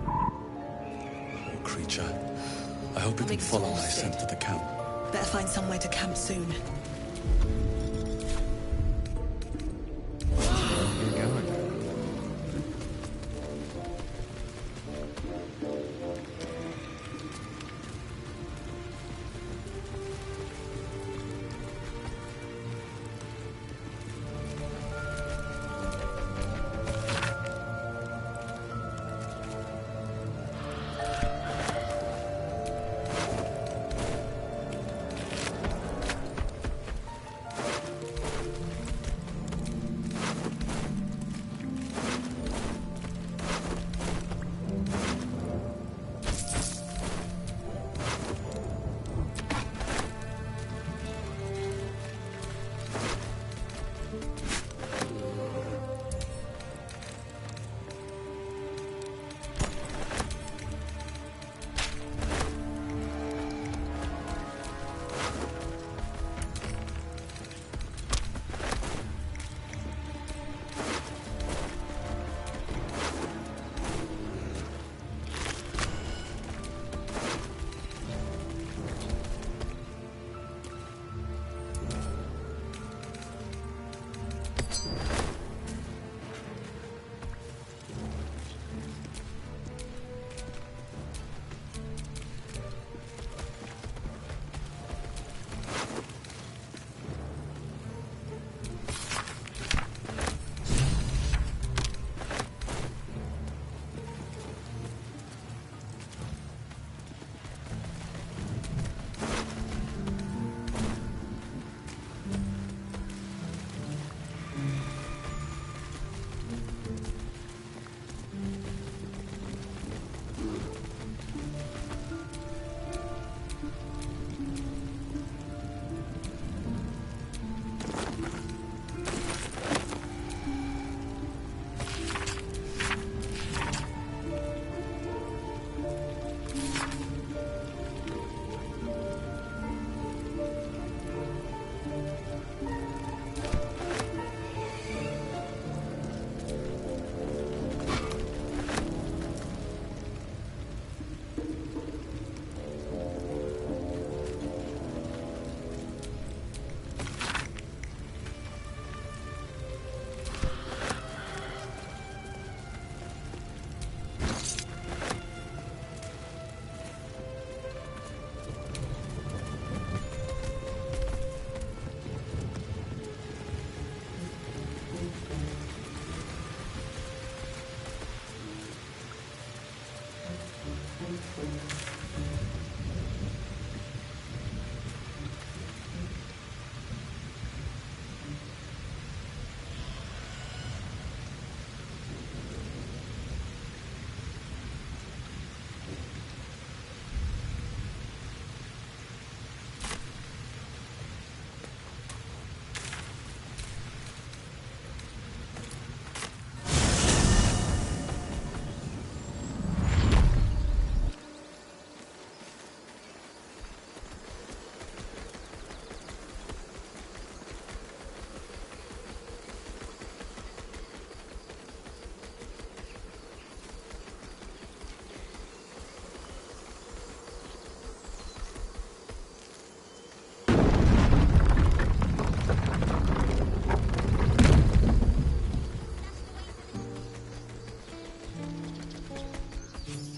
Poor creature. I hope it can follow my scent to the camp. Better find somewhere to camp soon.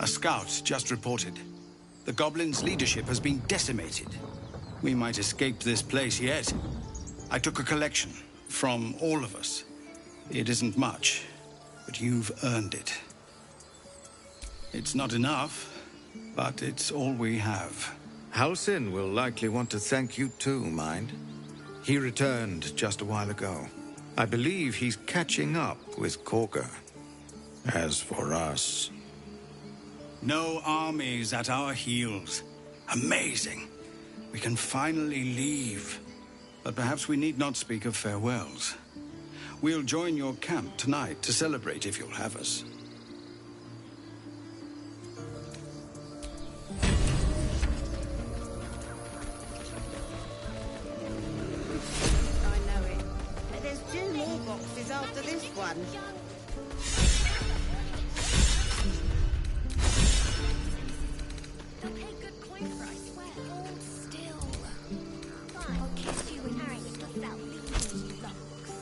A scout just reported. The Goblin's leadership has been decimated. We might escape this place yet. I took a collection from all of us. It isn't much, but you've earned it. It's not enough, but it's all we have. Halsin will likely want to thank you too, mind. He returned just a while ago. I believe he's catching up with Korga. As for us... No armies at our heels. Amazing. We can finally leave. But perhaps we need not speak of farewells. We'll join your camp tonight to celebrate if you'll have us. I know it. But there's 2 more boxes after this one. They'll pay good coin for us, I swear. Hold still. Fine, I'll kiss you and carry it yourself. You locks.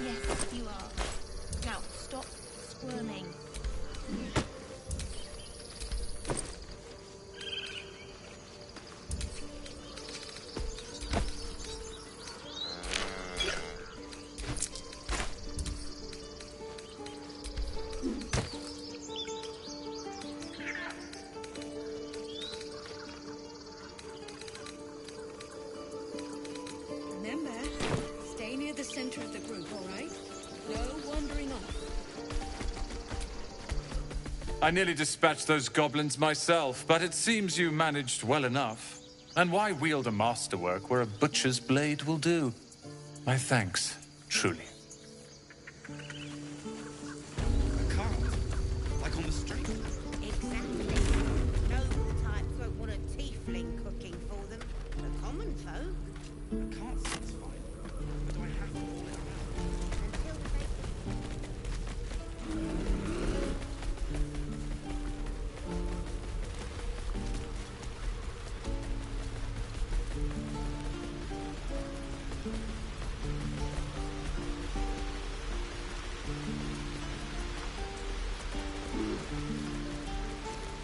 Yes, you are. Now, stop squirming. Remember, stay near the center of the group, all right? No wandering off. I nearly dispatched those goblins myself, but it seems you managed well enough. And why wield a masterwork where a butcher's blade will do? My thanks, truly. A cart? Like on the street? Exactly. Noble types won't want a tiefling cooking for them. The common folk. A cart sounds fine. But do I have to haul it around? Until they...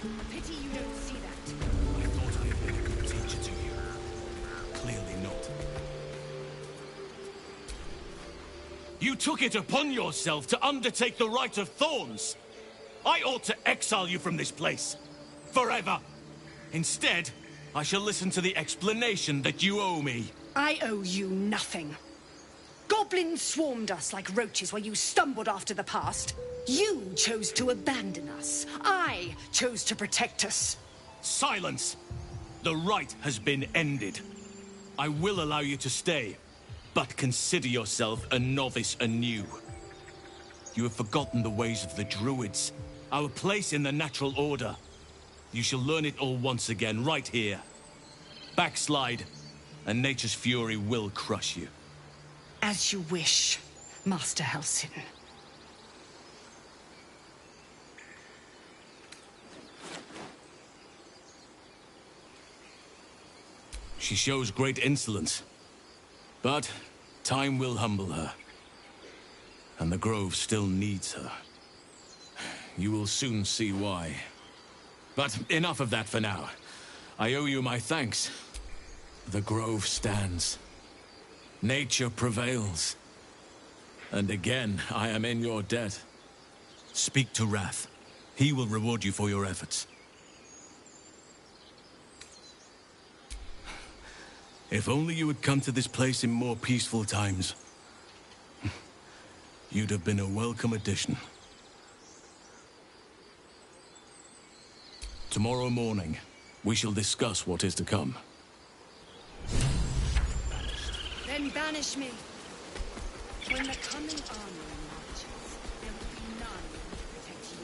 A pity you don't see that. I thought I had been a good teacher to you. Clearly not. You took it upon yourself to undertake the Rite of Thorns. I ought to exile you from this place. Forever. Instead, I shall listen to the explanation that you owe me. I owe you nothing. Goblins swarmed us like roaches while you stumbled after the past. You chose to abandon us. I chose to protect us. Silence! The rite has been ended. I will allow you to stay, but consider yourself a novice anew. You have forgotten the ways of the druids, our place in the natural order. You shall learn it all once again, right here. Backslide, and nature's fury will crush you. As you wish, Master Halsin. She shows great insolence, but time will humble her. And the Grove still needs her. You will soon see why. But enough of that for now. I owe you my thanks. The Grove stands. Nature prevails. And again, I am in your debt. Speak to Wrath. He will reward you for your efforts. If only you had come to this place in more peaceful times. You'd have been a welcome addition. Tomorrow morning, we shall discuss what is to come. Then banish me. When the coming armor marches, there will be none to protect you.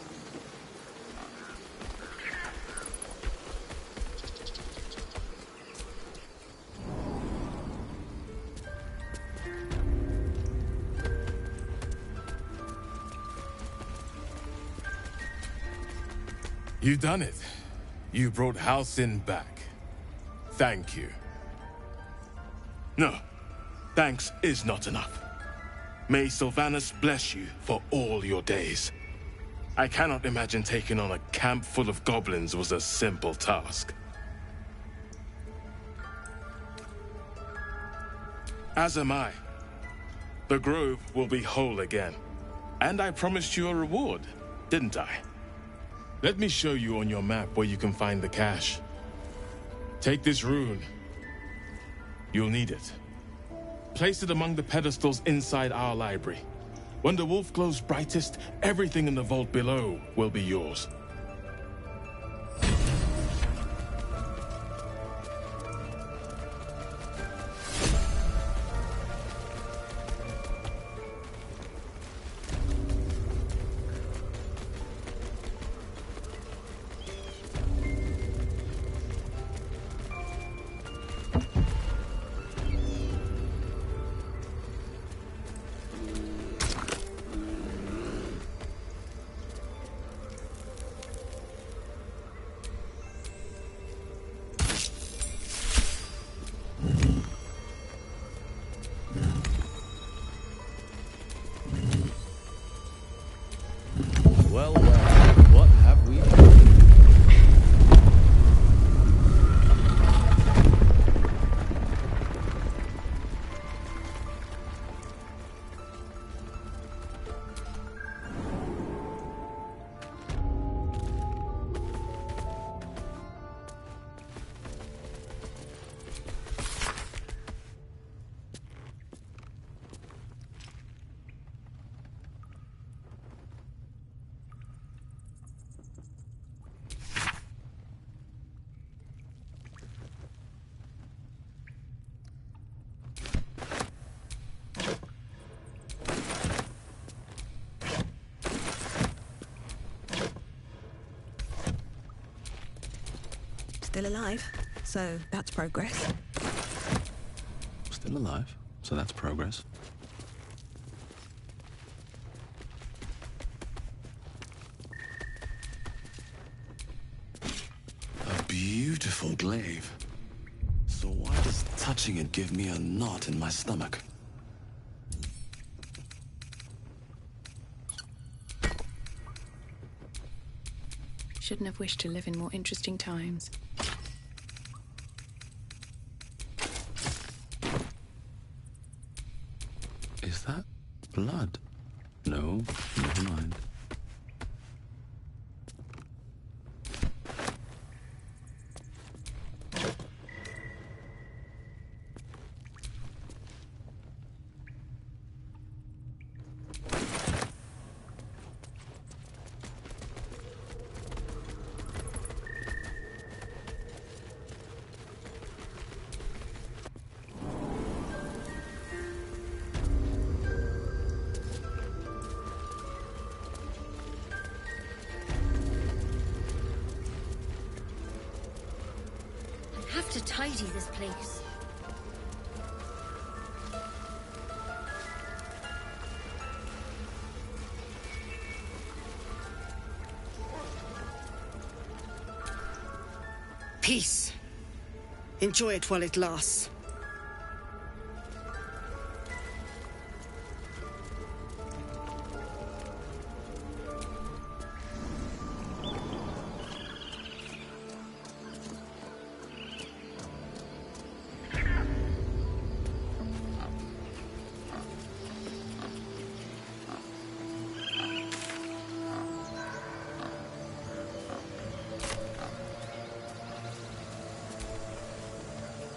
You've done it. You brought Halsin back. Thank you. No. Thanks is not enough. May Sylvanas bless you for all your days. I cannot imagine taking on a camp full of goblins was a simple task. As am I. The Grove will be whole again. And I promised you a reward, didn't I? Let me show you on your map where you can find the cache. Take this rune. You'll need it. Place it among the pedestals inside our library. When the wolf glows brightest, everything in the vault below will be yours. Well, what have we done? Still alive, so that's progress. Still alive, so that's progress. A beautiful glaive. So why does touching it give me a knot in my stomach? Shouldn't have wished to live in more interesting times. Is that blood? No, never mind. Have to tidy this place. Peace. Enjoy it while it lasts.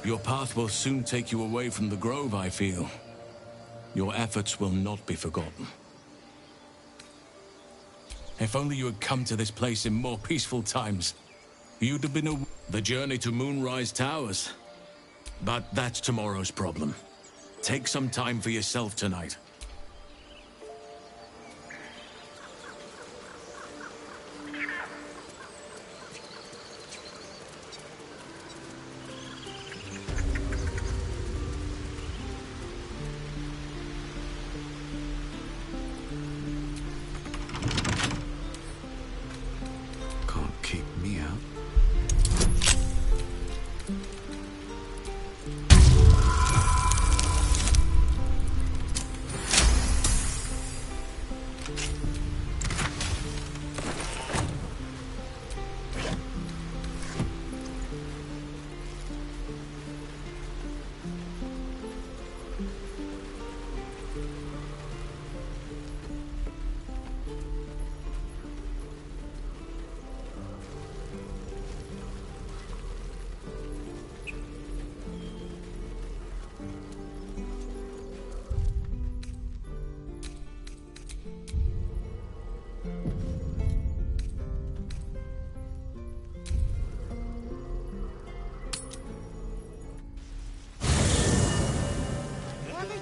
Your path will soon take you away from the grove, I feel. Your efforts will not be forgotten. If only you had come to this place in more peaceful times, you'd have been the journey to Moonrise Towers. But that's tomorrow's problem. Take some time for yourself tonight.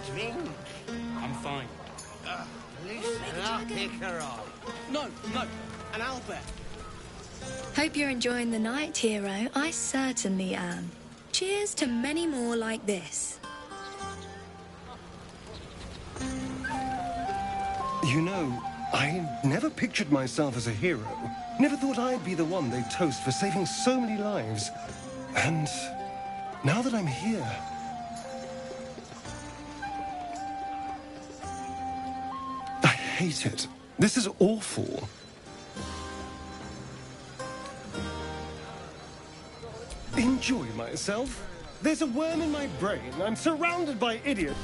drink? I'm fine. Listen up, Icaro. No, an Albert. Hope you're enjoying the night, hero. I certainly am. Cheers to many more like this. You know, I never pictured myself as a hero. Never thought I'd be the one they'd toast for saving so many lives. And now that I'm here... I hate it. This is awful. Enjoy myself. There's a worm in my brain. I'm surrounded by idiots.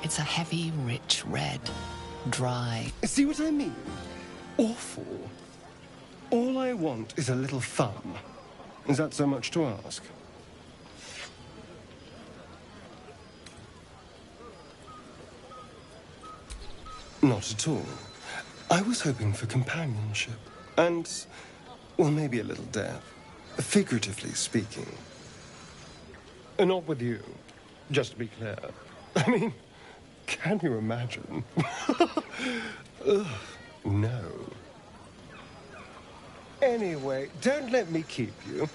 It's a heavy, rich red. Dry. See what I mean? Awful. All I want is a little fun. Is that so much to ask? Not at all. I was hoping for companionship. And, well, maybe a little death. Figuratively speaking. Not with you, just to be clear. I mean, can you imagine? Ugh, no. Anyway, don't let me keep you.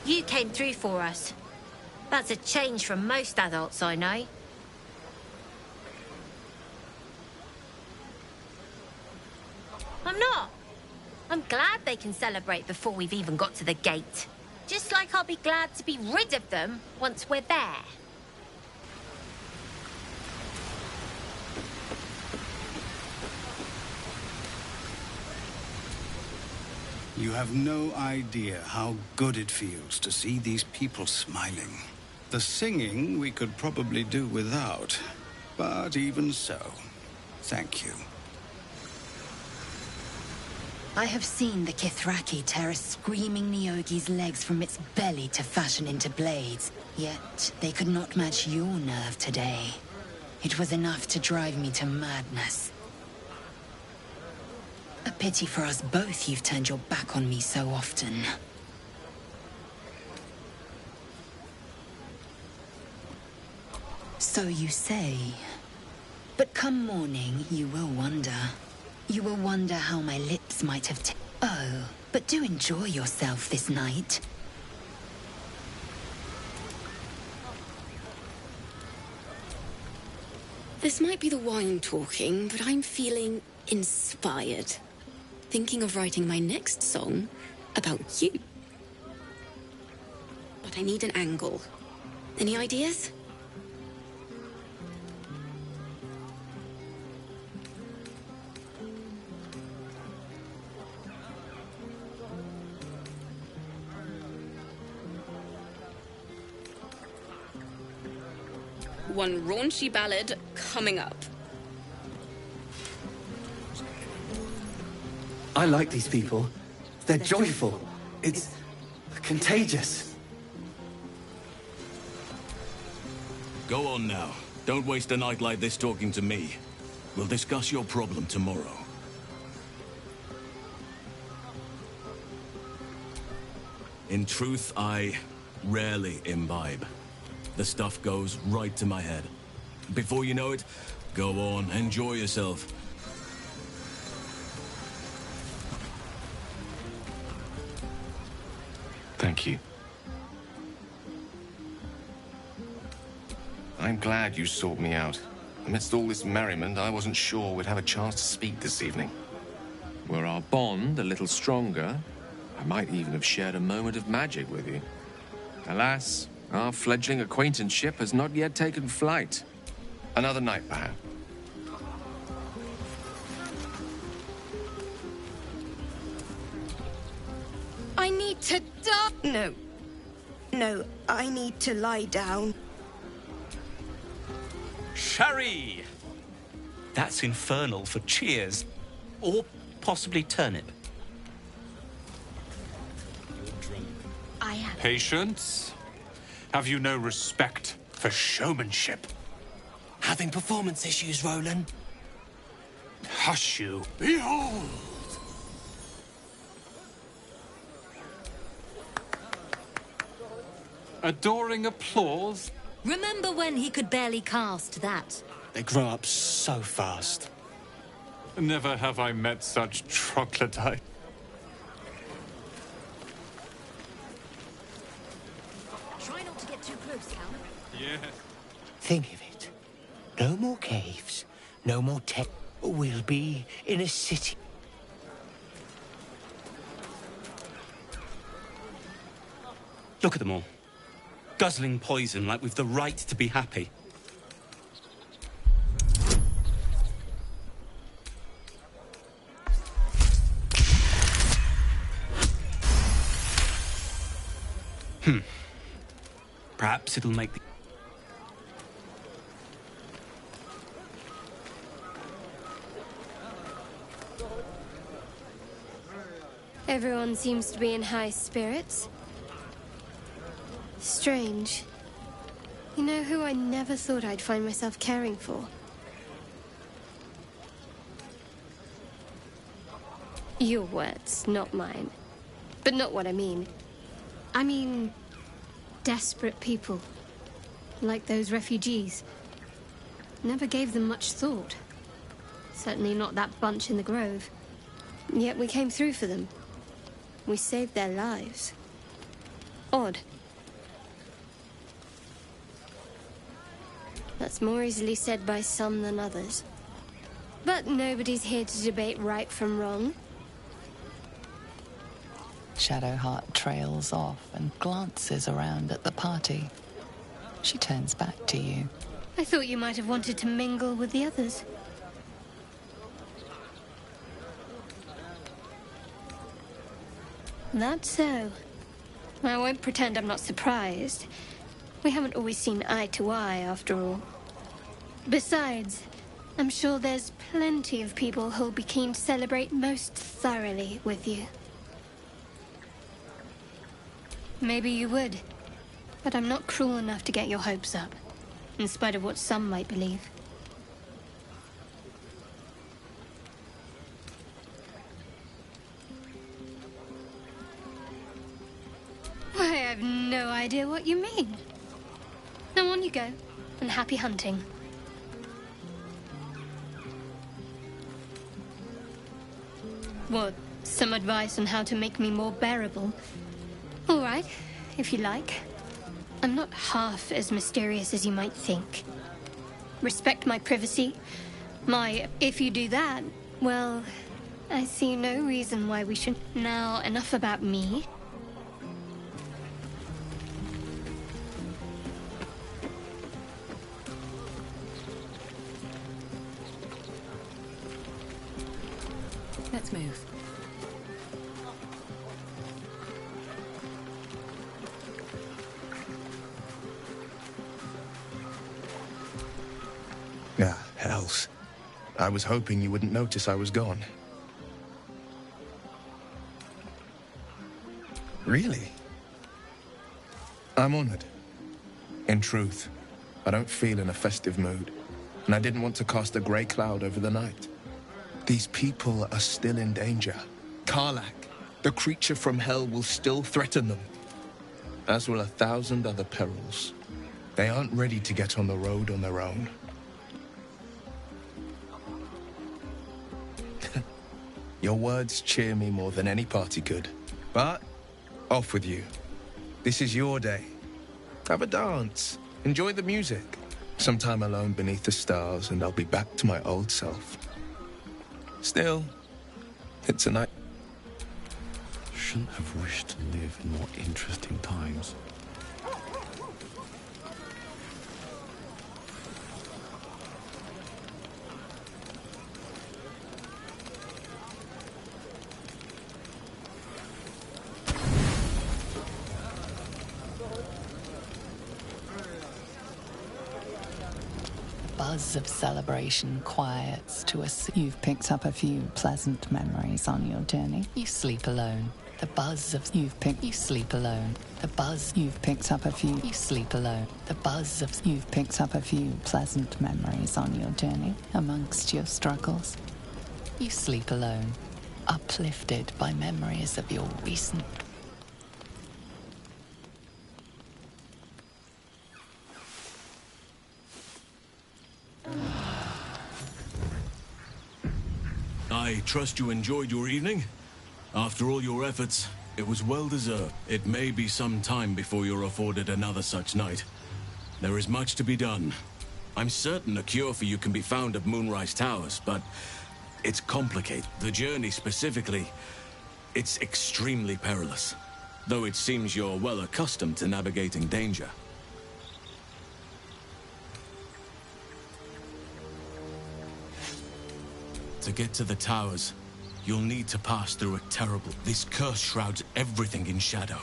You came through for us. That's a change from most adults I know. I'm not. I'm glad they can celebrate before we've even got to the gate. Just like I'll be glad to be rid of them once we're there. You have no idea how good it feels to see these people smiling. The singing we could probably do without, but even so, thank you. I have seen the Kithraki tear a screaming Neogi's legs from its belly to fashion into blades. Yet they could not match your nerve today. It was enough to drive me to madness. A pity for us both you've turned your back on me so often. So you say. But come morning, you will wonder. You will wonder how my lips might have Oh, but do enjoy yourself this night. This might be the wine talking, but I'm feeling inspired. Thinking of writing my next song about you. But I need an angle. Any ideas? One raunchy ballad coming up. I like these people. They're joyful. It's contagious. Go on now. Don't waste a night like this talking to me. We'll discuss your problem tomorrow. In truth, I rarely imbibe. The stuff goes right to my head. Before you know it, go on, enjoy yourself. Thank you. I'm glad you sought me out. Amidst all this merriment, I wasn't sure we'd have a chance to speak this evening. Were our bond a little stronger, I might even have shared a moment of magic with you. Alas, our fledgling acquaintanceship has not yet taken flight. Another night, perhaps. I need to die. No, I need to lie down. Sherry! That's infernal for cheers. Or possibly turnip. I have. Patience? Have you no respect for showmanship? Having performance issues, Roland? Hush you. Behold! Adoring applause? Remember when he could barely cast that? They grow up so fast. Never have I met such troglodyte. Try not to get too close, Cal. Yes. Think of it. No more caves, no more tech. We'll be in a city. Look at them all. Guzzling poison like we've the right to be happy. Perhaps it'll make the... Everyone seems to be in high spirits. Strange. You know who I never thought I'd find myself caring for? Your words, not mine. But not what I mean. I mean, desperate people. Like those refugees. Never gave them much thought. Certainly not that bunch in the grove. Yet we came through for them. We saved their lives. Odd. That's more easily said by some than others. But nobody's here to debate right from wrong. Shadowheart trails off and glances around at the party. She turns back to you. I thought you might have wanted to mingle with the others. That's so. I won't pretend I'm not surprised. We haven't always seen eye to eye, after all. Besides, I'm sure there's plenty of people who'll be keen to celebrate most thoroughly with you. Maybe you would, but I'm not cruel enough to get your hopes up, in spite of what some might believe. Why, I have no idea what you mean. Now on you go, and happy hunting. What, some advice on how to make me more bearable? All right, if you like. I'm not half as mysterious as you might think. Respect my privacy. If you do that, well, I see no reason why we should... Now, enough about me. Let's move. Ah, hells. I was hoping you wouldn't notice I was gone. Really? I'm honored. In truth, I don't feel in a festive mood, and I didn't want to cast a grey cloud over the night. These people are still in danger. Karlak, the creature from hell, will still threaten them, as will 1,000 other perils. They aren't ready to get on the road on their own. Your words cheer me more than any party could. But, off with you. This is your day. Have a dance. Enjoy the music. Some time alone beneath the stars, and I'll be back to my old self. Still, it's a night. Shouldn't have wished to live in more interesting times. Buzz of celebration quiets to you've picked up a few pleasant memories on your journey. You sleep alone, The buzz of you've picked. You sleep alone. The buzz you've picked up a few. You sleep alone. The buzz of you've picked up a few pleasant memories on your journey amongst your struggles. You sleep alone, uplifted by memories of your recent. I trust you enjoyed your evening? After all your efforts, it was well deserved. It may be some time before you're afforded another such night. There is much to be done. I'm certain a cure for you can be found at Moonrise Towers, but it's complicated. The journey specifically, it's extremely perilous. Though it seems you're well accustomed to navigating danger. To get to the towers, you'll need to pass through a terrible... This curse shrouds everything in shadow.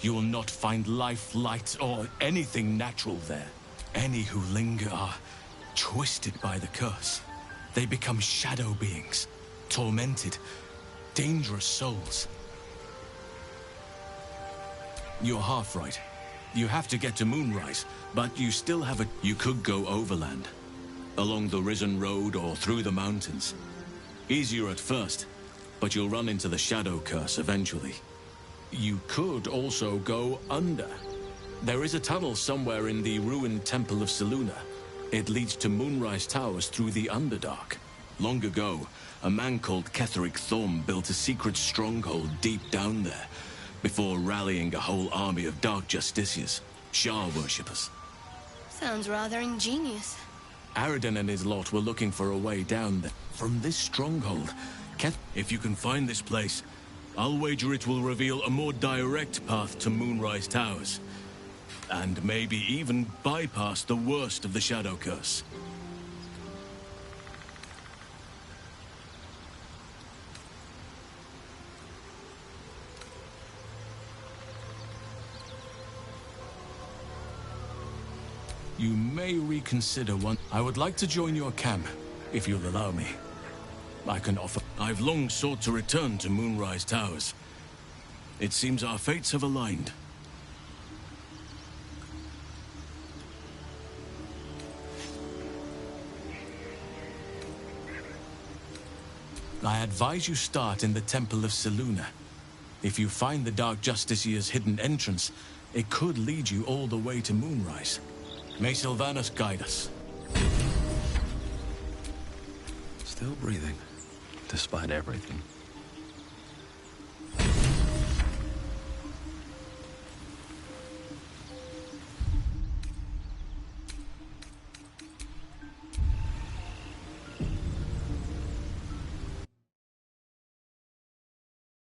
You will not find life, light, or anything natural there. Any who linger are twisted by the curse. They become shadow beings, tormented, dangerous souls. You're half right. You have to get to Moonrise, but you still have a... You could go overland, along the Risen Road or through the mountains. Easier at first, but you'll run into the shadow curse eventually. You could also go under. There is a tunnel somewhere in the ruined Temple of Selûne. It leads to Moonrise Towers through the Underdark. Long ago, a man called Ketheric Thorm built a secret stronghold deep down there, before rallying a whole army of Dark Justiciars, Shah worshippers. Sounds rather ingenious. Aradin and his lot were looking for a way down there. From this stronghold, if you can find this place, I'll wager it will reveal a more direct path to Moonrise Towers. And maybe even bypass the worst of the Shadow Curse. You may reconsider one. I would like to join your camp, if you'll allow me. I can offer... I've long sought to return to Moonrise Towers. It seems our fates have aligned. I advise you start in the Temple of Selûne. If you find the Dark Justiciar's hidden entrance, it could lead you all the way to Moonrise. May Sylvanas guide us. Still breathing, despite everything.